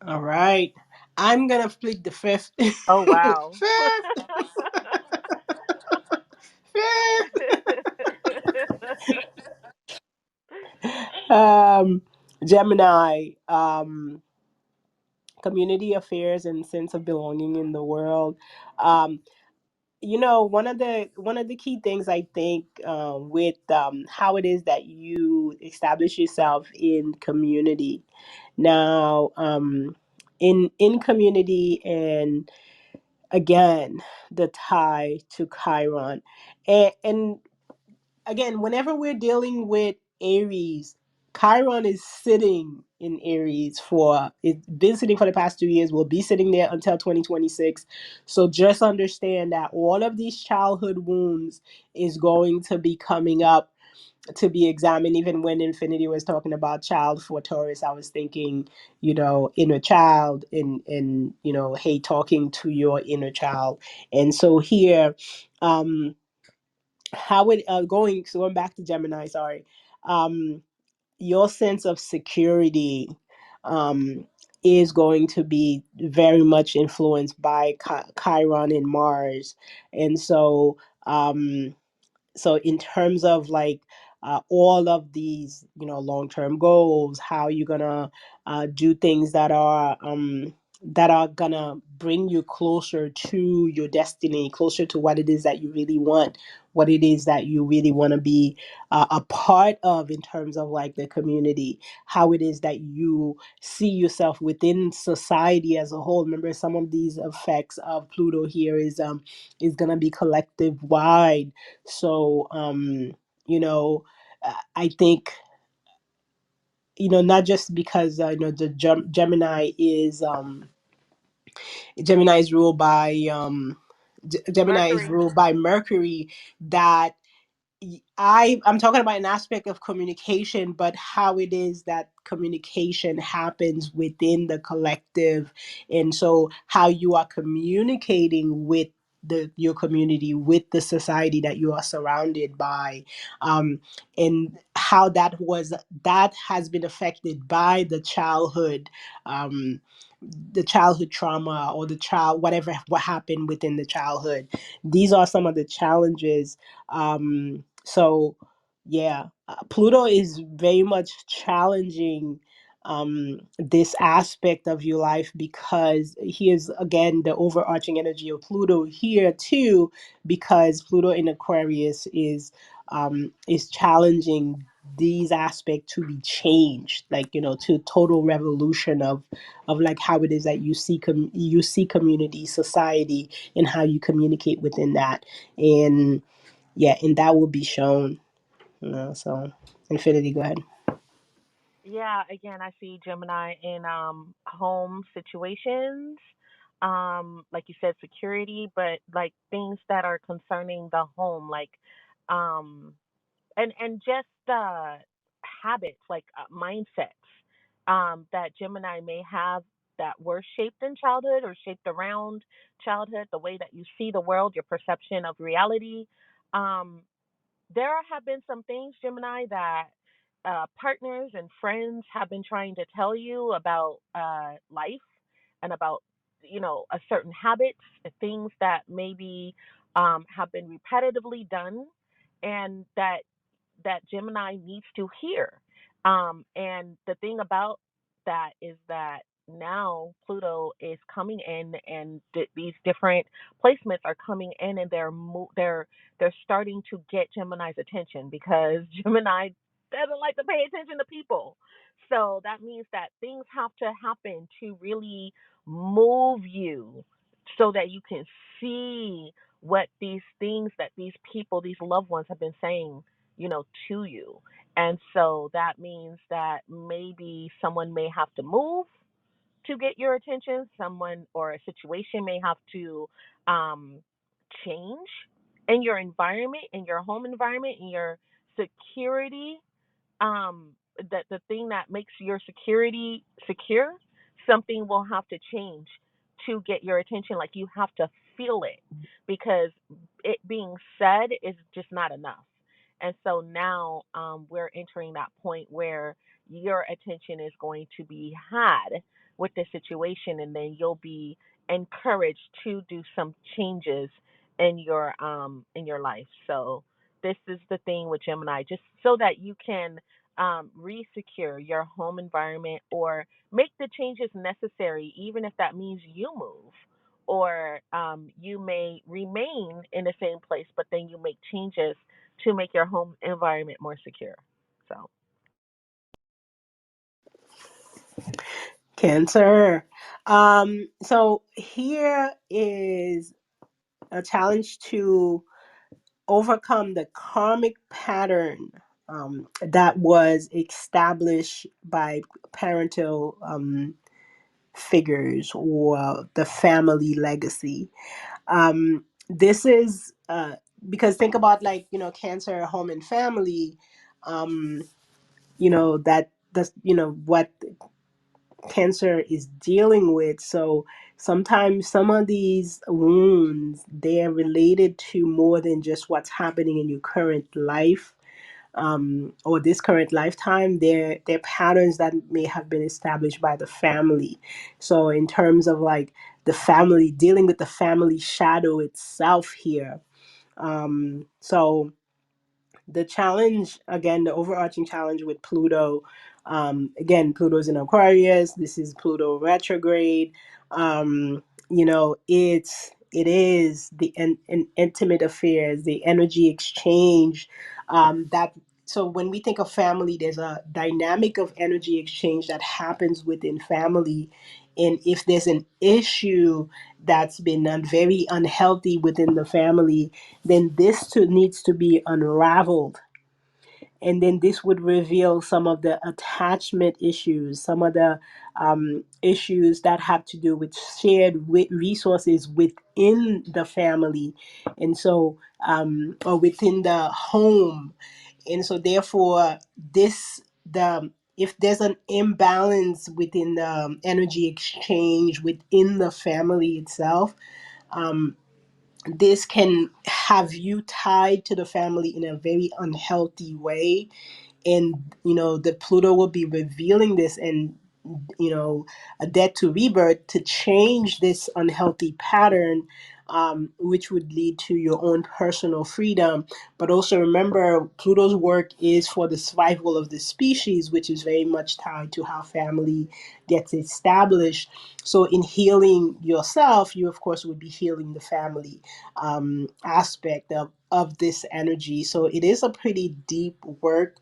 All right. I'm gonna plead the fifth. Oh, wow. Fifth. Fifth. Um, Gemini. Community affairs and sense of belonging in the world. Um, One of the key things I think, with how it is that you establish yourself in community. Now, in community, and again, the tie to Chiron, and again, whenever we're dealing with Aries, Chiron is sitting in Aries for, it's been sitting for the past 2 years, will be sitting there until 2026. So just understand that all of these childhood wounds is going to be coming up to be examined. Even when Infinity was talking about child for Taurus, I was thinking, inner child, and hey, talking to your inner child. And so here, um how it going back to Gemini, sorry. um your sense of security um is going to be very much influenced by Chiron and Mars. And so, in terms of like, all of these, long-term goals, how you're gonna do things that are gonna bring you closer to your destiny, closer to what it is that you really want, what it is that you really want to be a part of, in terms of like the community, how it is that you see yourself within society as a whole. Remember, some of these effects of Pluto here is gonna be collective wide. So, you know, I think, not just because, the Gemini is ruled by, Gemini is Mercury. ruled by Mercury. That I'm talking about an aspect of communication, but how it is that communication happens within the collective. And so how you are communicating with your community, with the society that you are surrounded by, um, and how that has been affected by um, the childhood trauma, or the child, whatever what happened within the childhood. These are some of the challenges. So yeah, Pluto is very much challenging this aspect of your life, because here's again the overarching energy of Pluto here too, because Pluto in Aquarius is challenging these aspects to be changed, like, to total revolution of like how it is that you see community, society, and how you communicate within that. And yeah, and that will be shown. So Infinity, go ahead. Yeah, again, I see Gemini in home situations. Like you said, security, but like things that are concerning the home, like um and just habits, like mindsets that Gemini may have that were shaped in childhood or shaped around childhood, the way that you see the world, your perception of reality. Um, there have been some things, Gemini, that partners and friends have been trying to tell you about life and about, a certain habits, things that maybe have been repetitively done, and that Gemini needs to hear. And the thing about that is that now Pluto is coming in, and these different placements are coming in, and they're starting to get Gemini's attention, because Gemini doesn't like to pay attention to people. So that means that things have to happen to really move you, so that you can see what these things that these people, these loved ones have been saying, to you. And so that means that maybe someone may have to move to get your attention. Someone or a situation may have to um, change in your environment, in your home environment, in your security, um that the thing that makes your security secure, something will have to change to get your attention. Like, you have to feel it, because it being said is just not enough. And so now we're entering that point where your attention is going to be had with the situation, and then you'll be encouraged to do some changes in your life. So this is the thing with Gemini, just so that you can resecure your home environment, or make the changes necessary, even if that means you move, or you may remain in the same place, but then you make changes to make your home environment more secure. So, Cancer. So here is a challenge to overcome the karmic pattern that was established by parental figures or the family legacy. This is because think about, like, Cancer, home and family. Um, that that's what Cancer is dealing with. So sometimes some of these wounds, they're related to more than just what's happening in your current life, or this current lifetime. They're patterns that may have been established by the family. So in terms of like the family, dealing with the family shadow itself here. So the challenge, again, the overarching challenge with Pluto, again, Pluto's in Aquarius. This is Pluto retrograde. It is the intimate affairs, the energy exchange, that so when we think of family, there's a dynamic of energy exchange that happens within family. And if there's an issue that's been very unhealthy within the family, then this too needs to be unraveled. And then this would reveal some of the attachment issues, some of the issues that have to do with shared resources within the family, and so or within the home. And so therefore, this the if there's an imbalance within the energy exchange within the family itself, um, this can have you tied to the family in a very unhealthy way. And the Pluto will be revealing this, and a death to rebirth to change this unhealthy pattern, which would lead to your own personal freedom. But also remember, Pluto's work is for the survival of the species, which is very much tied to how family gets established. So in healing yourself, you of course would be healing the family aspect of this energy. So it is a pretty deep work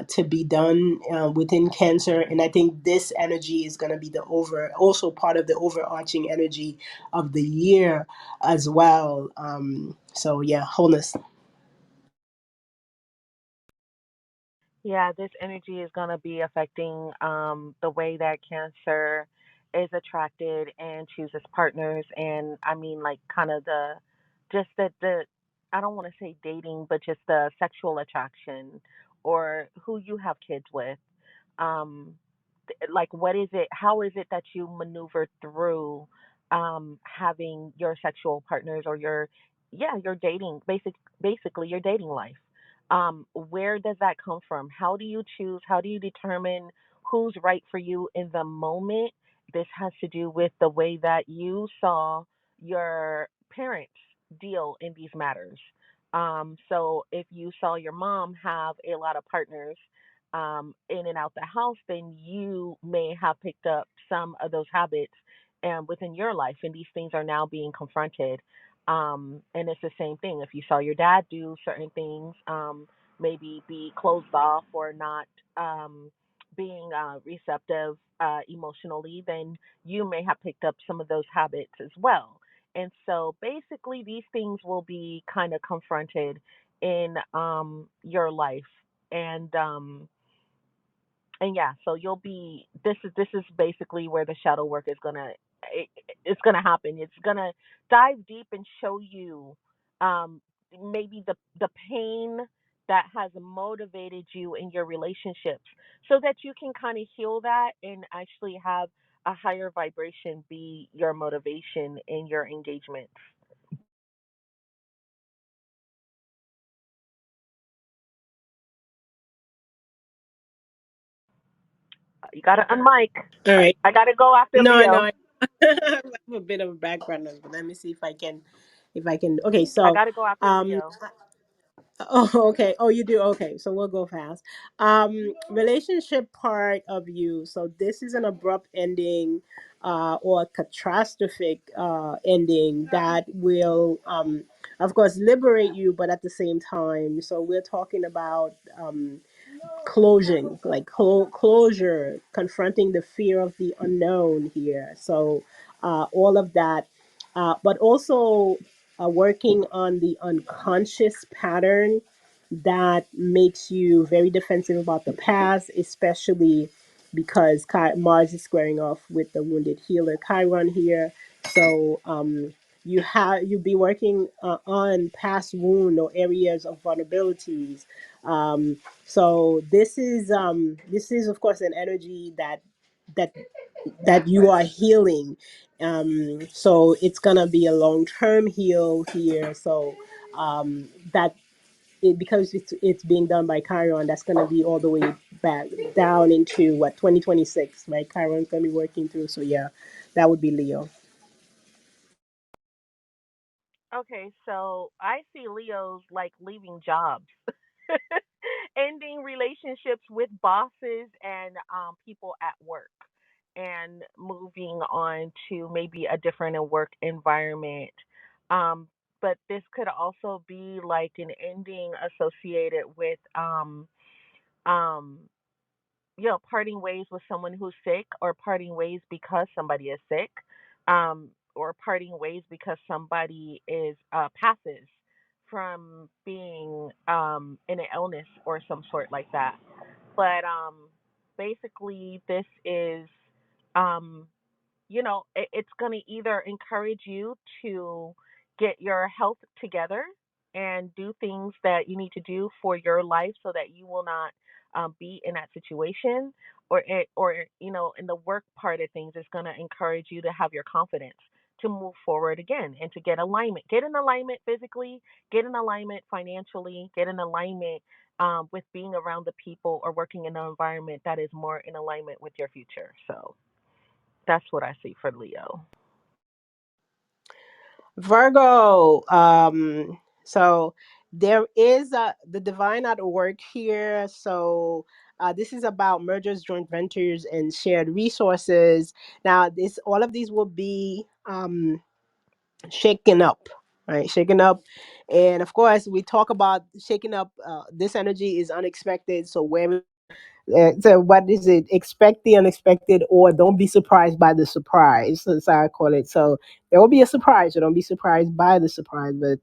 to be done within Cancer. And I think this energy is going to be also part of the overarching energy of the year as well. So yeah, wholeness. yeah, this energy is going to be affecting the way that Cancer is attracted and chooses partners. And I mean, like, kind of just the, I don't want to say dating, but just the sexual attraction or who you have kids with. Um, like, what is it, how is it that you maneuver through having your sexual partners or your, yeah, your dating, basically your dating life. Where does that come from? How do you choose, how do you determine who's right for you in the moment? This has to do with the way that you saw your parents deal in these matters. So if you saw your mom have a lot of partners in and out the house, then you may have picked up some of those habits within your life, and these things are now being confronted. And it's the same thing. If you saw your dad do certain things, maybe be closed off or not being receptive emotionally, then you may have picked up some of those habits as well. And so basically, these things will be kind of confronted in your life. And yeah, so you'll be, this is basically where the shadow work is gonna, it, it's gonna happen. It's gonna dive deep and show you um maybe the pain that has motivated you in your relationships, so that you can kind of heal that and actually have a higher vibration be your motivation in your engagements. You gotta unmic. All right. I gotta go after No, I know. Leo. I have a bit of a background noise, but let me see if I can. Okay, I so gotta go after um, Leo. Oh, okay. Oh, you do. Okay, so we'll go fast. Relationship part of you. So this is an abrupt ending, or catastrophic ending that will, of course, liberate you, but at the same time. So we're talking about closing, like closure, confronting the fear of the unknown here. So all of that, but also working on the unconscious pattern that makes you very defensive about the past, especially because Mars is squaring off with the wounded healer Chiron here. So you be working on past wound or areas of vulnerabilities. So this is of course an energy that that you are healing. So it's gonna be a long term heal here. So that because it's being done by Chiron, that's gonna be all the way back down into what 2026, right? Chiron's gonna be working through. So yeah, that would be Leo. Okay, so I see Leos like leaving jobs, ending relationships with bosses and people at work, and moving on to maybe a different work environment. Um, but this could also be like an ending associated with um, parting ways with someone who's sick, or parting ways because somebody is sick, or parting ways because somebody is passes from being in an illness or some sort like that. But basically, this is um, it's going to either encourage you to get your health together and do things that you need to do for your life so that you will not be in that situation, or in the work part of things, it's going to encourage you to have your confidence to move forward again and to get in alignment physically, get in alignment financially, get in alignment with being around the people or working in an environment that is more in alignment with your future. So that's what I see for Leo. Virgo. So there is the divine at work here. So this is about mergers, joint ventures, and shared resources. Now, this all of these will be shaken up, right? Shaken up, and of course, we talk about shaking up. This energy is unexpected. So where so what is it? Expect the unexpected, or don't be surprised by the surprise. That's how I call it. So there will be a surprise, so don't be surprised by the surprise. But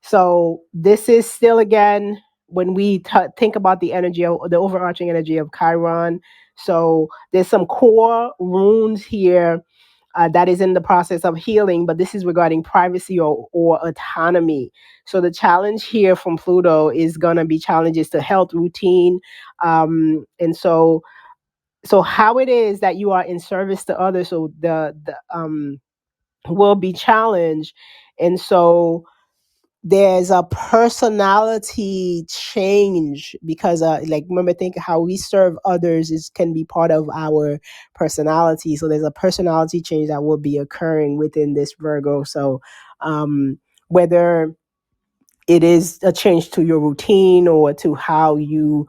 so this is still again when we think about the energy of the overarching energy of Chiron. So there's some core runes here that is in the process of healing, but this is regarding privacy or autonomy. So the challenge here from Pluto is going to be challenges to health routine. And so how it is that you are in service to others, so the will be challenged. And so there's a personality change because like remember think how we serve others is can be part of our personality. So there's a personality change that will be occurring within this Virgo. So whether it is a change to your routine or to how you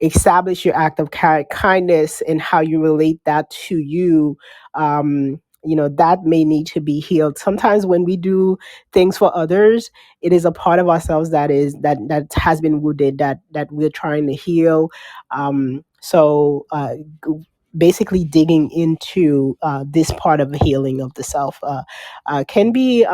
establish your act of kindness and how you relate that to you, that may need to be healed. Sometimes when we do things for others, it is a part of ourselves that has been wounded, that we're trying to heal. Basically digging into this part of the healing of the self can be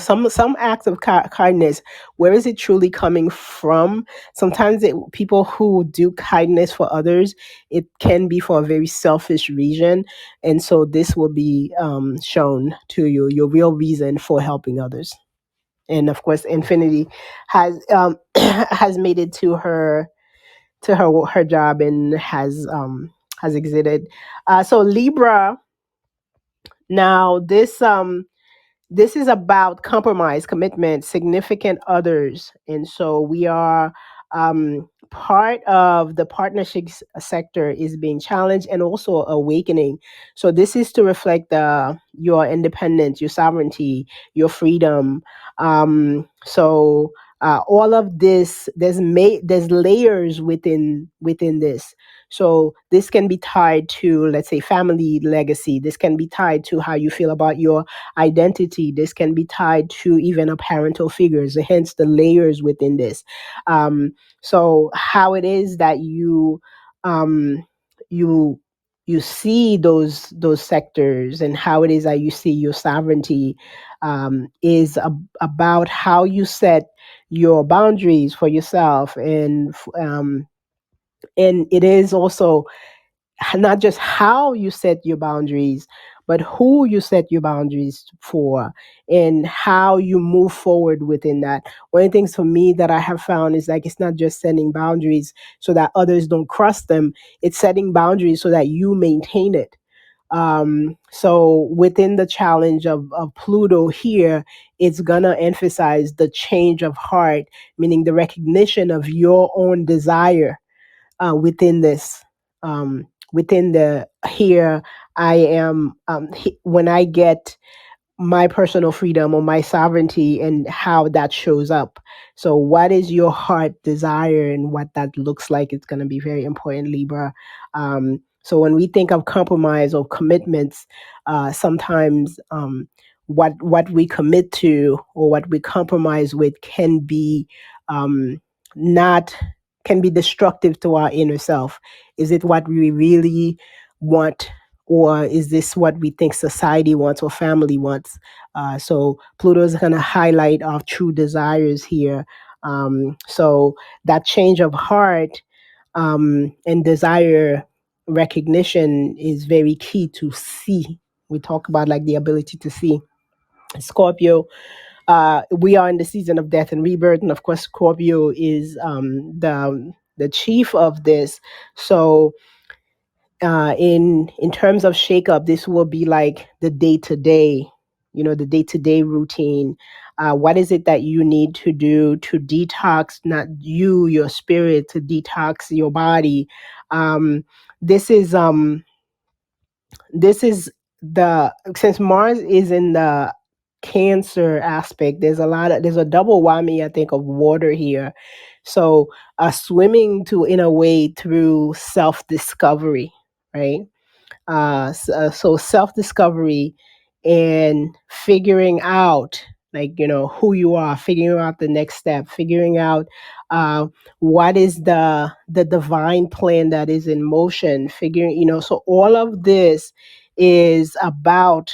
some acts of kindness. Where is it truly coming from? Sometimes people who do kindness for others, it can be for a very selfish reason. And so this will be shown to you, your real reason for helping others. And of course infinity has made it to her job and has exited. So Libra, now this is about compromise, commitment, significant others. And so we are part of the partnerships sector is being challenged and also awakening. So this is to reflect your independence, your sovereignty, your freedom. All of this, there's layers within this. So this can be tied to, let's say, family legacy. This can be tied to how you feel about your identity. This can be tied to even a parental figures, hence the layers within this. So how it is that um, you you see those sectors, and how it is that you see your sovereignty, is about how you set your boundaries for yourself, and it is also not just how you set your boundaries, but who you set your boundaries for, and how you move forward within that. One of the things for me that I have found is like, it's not just setting boundaries so that others don't cross them, it's setting boundaries so that you maintain it. So within the challenge of Pluto here, it's gonna emphasize the change of heart, meaning the recognition of your own desire within this. Within the here, I am, when I get my personal freedom or my sovereignty, and how that shows up. So what is your heart desire, and what that looks like? It's going to be very important, Libra. So when we think of compromise or commitments, sometimes what we commit to or what we compromise with can be not can be destructive to our inner self. Is it what we really want, or is this what we think society wants or family wants? So Pluto is going to highlight our true desires here. So that change of heart and desire recognition is very key to see. We talk about like the ability to see. Scorpio, we are in the season of death and rebirth, and of course, Scorpio is the chief of this. So in terms of shakeup, this will be like the day to day, the day to day routine. What is it that you need to do to detox, not you, your spirit, to detox your body? Um, this is this is the since Mars is in the Cancer aspect. There's a double whammy, I think, of water here. So swimming to in a way through self discovery, right? So self discovery and figuring out, like, who you are, figuring out the next step, figuring out uh, what is the divine plan that is in motion, figuring, so all of this is about,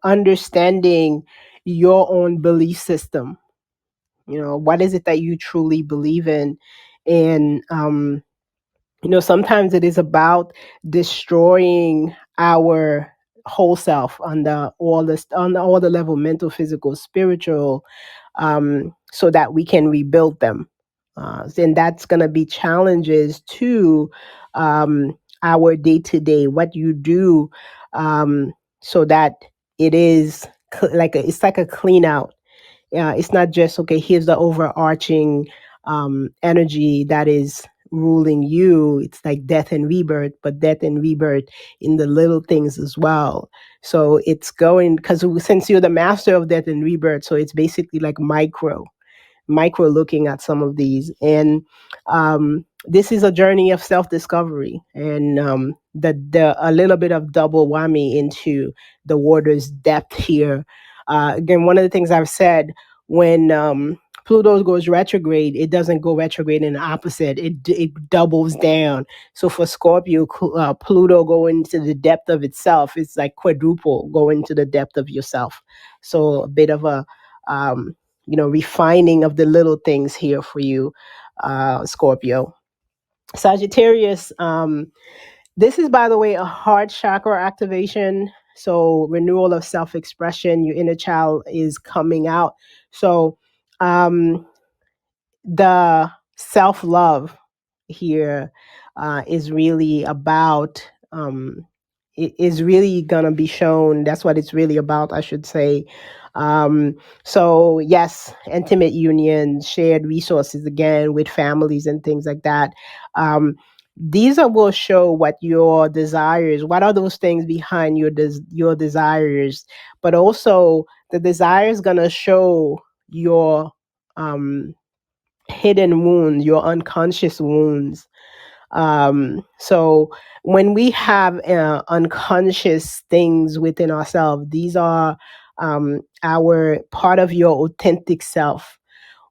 understanding your own belief system. What is it that you truly believe in? And sometimes it is about destroying our whole self on all the level, mental, physical, spiritual, so that we can rebuild them. And that's going to be challenges to our day to day, what you do, so that it is it's like a clean out. It's not just, okay, here's the overarching energy that is ruling you. It's like death and rebirth, but death and rebirth in the little things as well. So it's going, because since you're the master of death and rebirth, so it's basically like micro looking at some of these. And this is a journey of self discovery, and the a little bit of double whammy into the water's depth here. Again, one of the things I've said, when Pluto goes retrograde, it doesn't go retrograde in the opposite. It doubles down. So for Scorpio, Pluto going to the depth of itself, it's like quadruple going to the depth of yourself. So a bit of a refining of the little things here for you, Scorpio. Sagittarius, this is, by the way, a heart chakra activation. So renewal of self-expression, your inner child is coming out. So the self-love here is really about, it is really gonna be shown. That's what it's really about, I should say. So yes, intimate union, shared resources again with families and things like that. Um, these are, will show what your desires, what are those things behind your desires, but also the desire is gonna show your um, hidden wounds, your unconscious wounds. So when we have unconscious things within ourselves, these are our part of your authentic self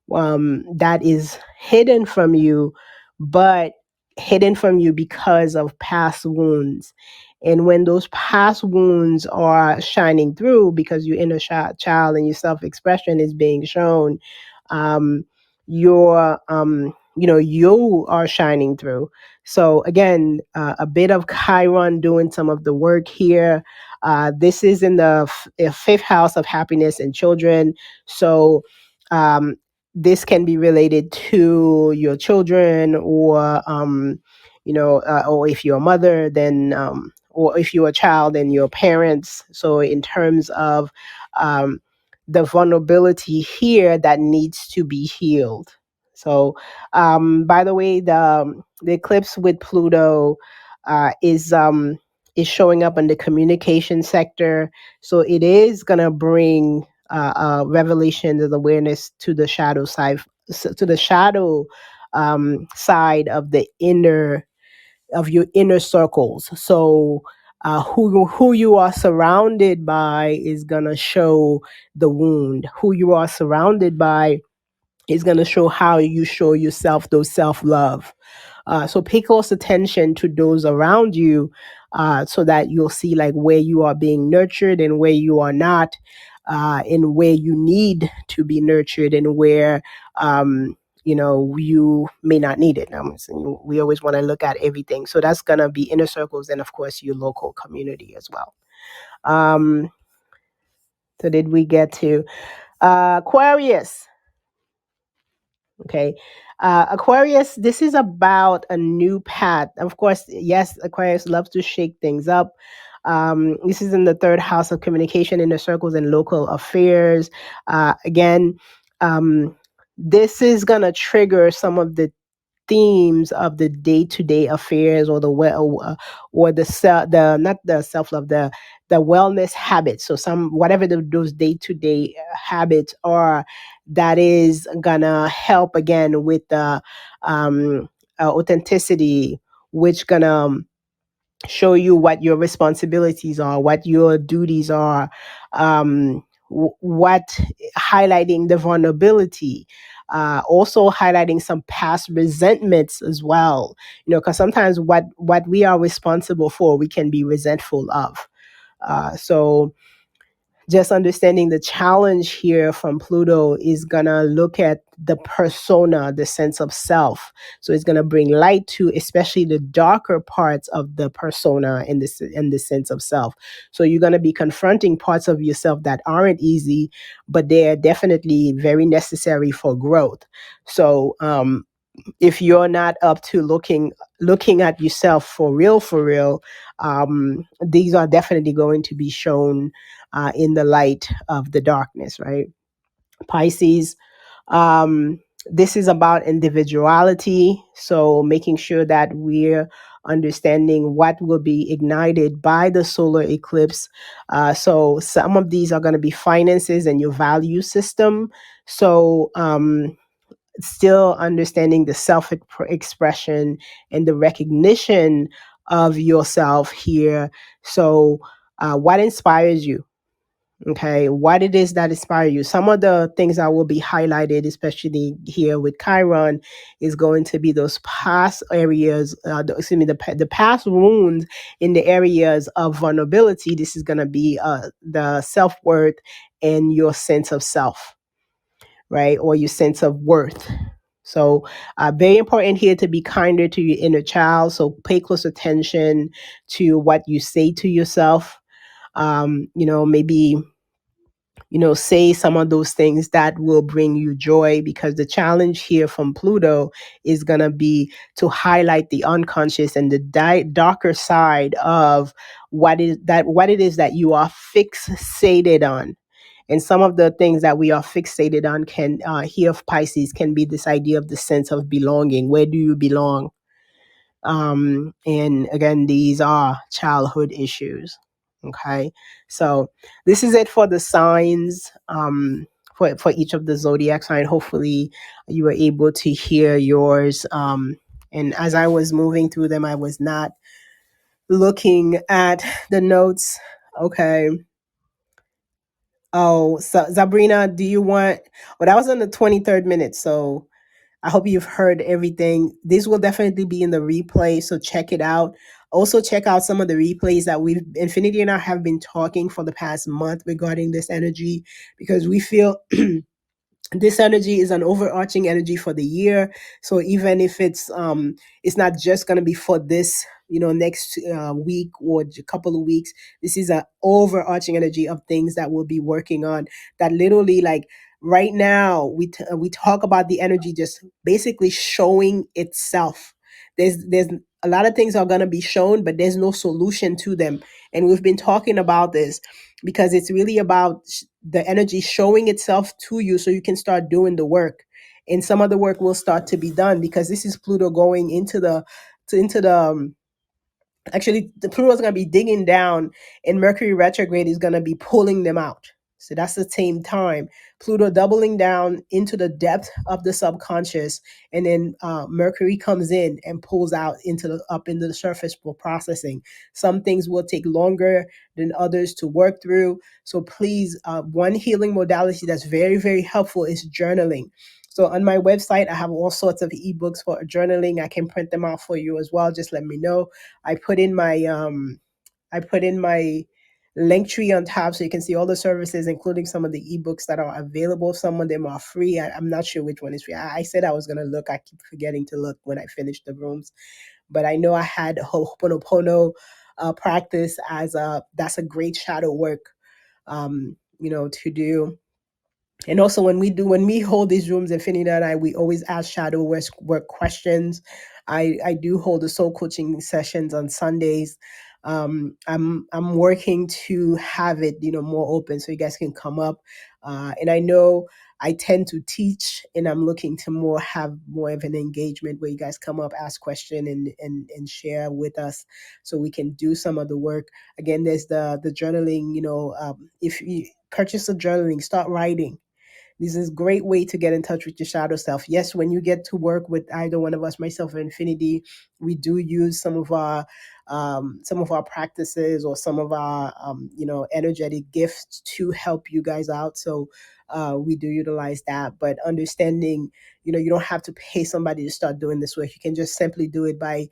that is hidden from you, but hidden from you because of past wounds. And when those past wounds are shining through because your inner child and your self expression is being shown, um, you are shining through. So again, a bit of Chiron doing some of the work here. This is in the fifth house of happiness and children. So um, this can be related to your children, or or if you're a mother, then or if you're a child, then your parents. So in terms of um, the vulnerability here that needs to be healed. So by the way, the eclipse with Pluto is showing up in the communication sector. So it is gonna bring revelation and awareness to the shadow side, to the shadow side of the inner, of your inner circles. So who you are surrounded by is gonna show the wound. Who you are surrounded by is gonna show how you show yourself those self love. So pay close attention to those around you, so that you'll see like where you are being nurtured and where you are not, and where you need to be nurtured and where you may not need it. So we always want to look at everything. So that's gonna be inner circles and of course your local community as well. Um, so did we get to Aquarius? Okay. Aquarius, this is about a new path. Of course, yes, Aquarius loves to shake things up. This is in the third house of communication, inner circles, and local affairs. Again, um, this is going to trigger some of the themes of the day-to-day affairs, or the well, or the not the self-love, the wellness habits. So some, whatever those day-to-day habits are, that is gonna help again with the authenticity, which gonna show you what your responsibilities are, what your duties are, what, highlighting the vulnerability, also highlighting some past resentments as well. Because sometimes what we are responsible for, we can be resentful of. So just understanding the challenge here from Pluto is gonna look at the persona, the sense of self. So it's gonna bring light to especially the darker parts of the persona in the sense of self. So you're gonna be confronting parts of yourself that aren't easy, but they are definitely very necessary for growth. So if you're not up to looking at yourself for real, these are definitely going to be shown in the light of the darkness, right? Pisces, um, this is about individuality. So making sure that we're understanding what will be ignited by the solar eclipse. So some of these are going to be finances and your value system. So still understanding the self expression and the recognition of yourself here. So, what inspires you? Okay, what it is that inspire you? Some of the things that will be highlighted, especially here with Chiron, is going to be those past areas. The past wounds in the areas of vulnerability. This is going to be the self worth and your sense of self, right? Or your sense of worth. So, very important here to be kinder to your inner child. So, pay close attention to what you say to yourself. Maybe, say some of those things that will bring you joy, because the challenge here from Pluto is going to be to highlight the unconscious and the darker side of what it is that you are fixated on. And some of the things that we are fixated on can here of Pisces can be this idea of the sense of belonging. Where do you belong? And again, these are childhood issues. Okay, so this is it for the signs, for each of the zodiac sign. Hopefully you were able to hear yours. And as I was moving through them, I was not looking at the notes. Okay. Oh, so Sabrina, do you want? Well, that was on the 23rd minute, so I hope you've heard everything. This will definitely be in the replay, so check it out. Also, check out some of the replays that Infinity and I have been talking for the past month regarding this energy, because we feel this energy is an overarching energy for the year. So even if it's not just going to be for this, next week or a couple of weeks, this is an overarching energy of things that we'll be working on, that literally, like, right now we talk about the energy just basically showing itself. There's a lot of things are going to be shown, but there's no solution to them. And we've been talking about this because it's really about the energy showing itself to you so you can start doing the work. And some of the work will start to be done, because this is Pluto going into the actually, the Pluto's going to be digging down, and Mercury retrograde is going to be pulling them out. So that's the same time. Pluto doubling down into the depth of the subconscious, and then Mercury comes in and pulls out up into the surface for processing. Some things will take longer than others to work through. So please, one healing modality that's very, very helpful is journaling. So on my website, I have all sorts of ebooks for journaling. I can print them out for you as well. Just let me know. I put in my link tree on top, so you can see all the services, including some of the ebooks that are available. Some of them are free. I'm not sure which one is free. I said I was gonna look. I keep forgetting to look when I finish the rooms, but I know I had Ho'oponopono practice that's a great shadow work, to do. And also, when we hold these rooms, Infinity and I, we always ask shadow work questions. I do hold the soul coaching sessions on Sundays. I'm working to have it, more open, so you guys can come up. And I know I tend to teach, and I'm looking to have more of an engagement where you guys come up, ask question, and share with us, so we can do some of the work. Again, there's the journaling. If you purchase a journaling, start writing. This is a great way to get in touch with your shadow self. Yes, when you get to work with either one of us, myself or Infinity, we do use some of our practices or some of our energetic gifts to help you guys out. So we do utilize that. But understanding, you don't have to pay somebody to start doing this work. You can just simply do it by,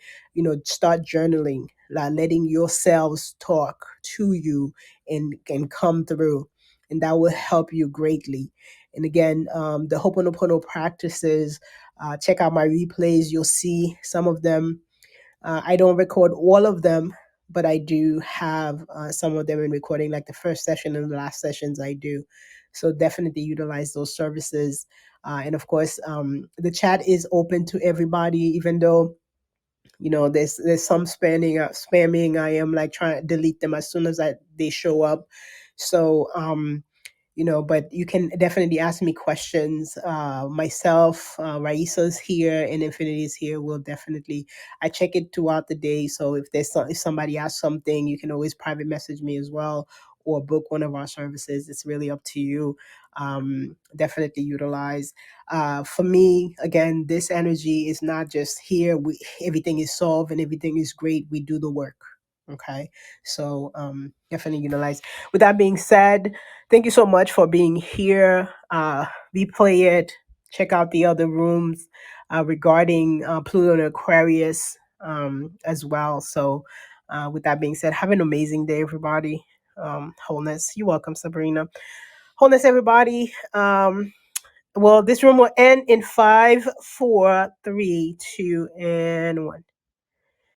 start journaling, like letting yourselves talk to you and come through, and that will help you greatly. And again, the Ho'oponopono practices, check out my replays. You'll see some of them. I don't record all of them, but I do have some of them in recording, like the first session and the last sessions I do. So definitely utilize those services. And of course, the chat is open to everybody, even though there's some spamming. I am like trying to delete them as soon as they show up. So but you can definitely ask me questions. Myself, Raisa's here, and Infinity is here. I check it throughout the day. So if somebody asks something, you can always private message me as well, or book one of our services. It's really up to you. Definitely utilize. For me, again, this energy is not just here. Everything is solved and everything is great. We do the work. Okay, so definitely utilize. With that being said, thank you so much for being here. Replay it. Check out the other rooms regarding Pluto and Aquarius as well. So, with that being said, have an amazing day, everybody. Wholeness. You're welcome, Sabrina. Wholeness, everybody. Well, this room will end in 5, 4, 3, 2, and 1.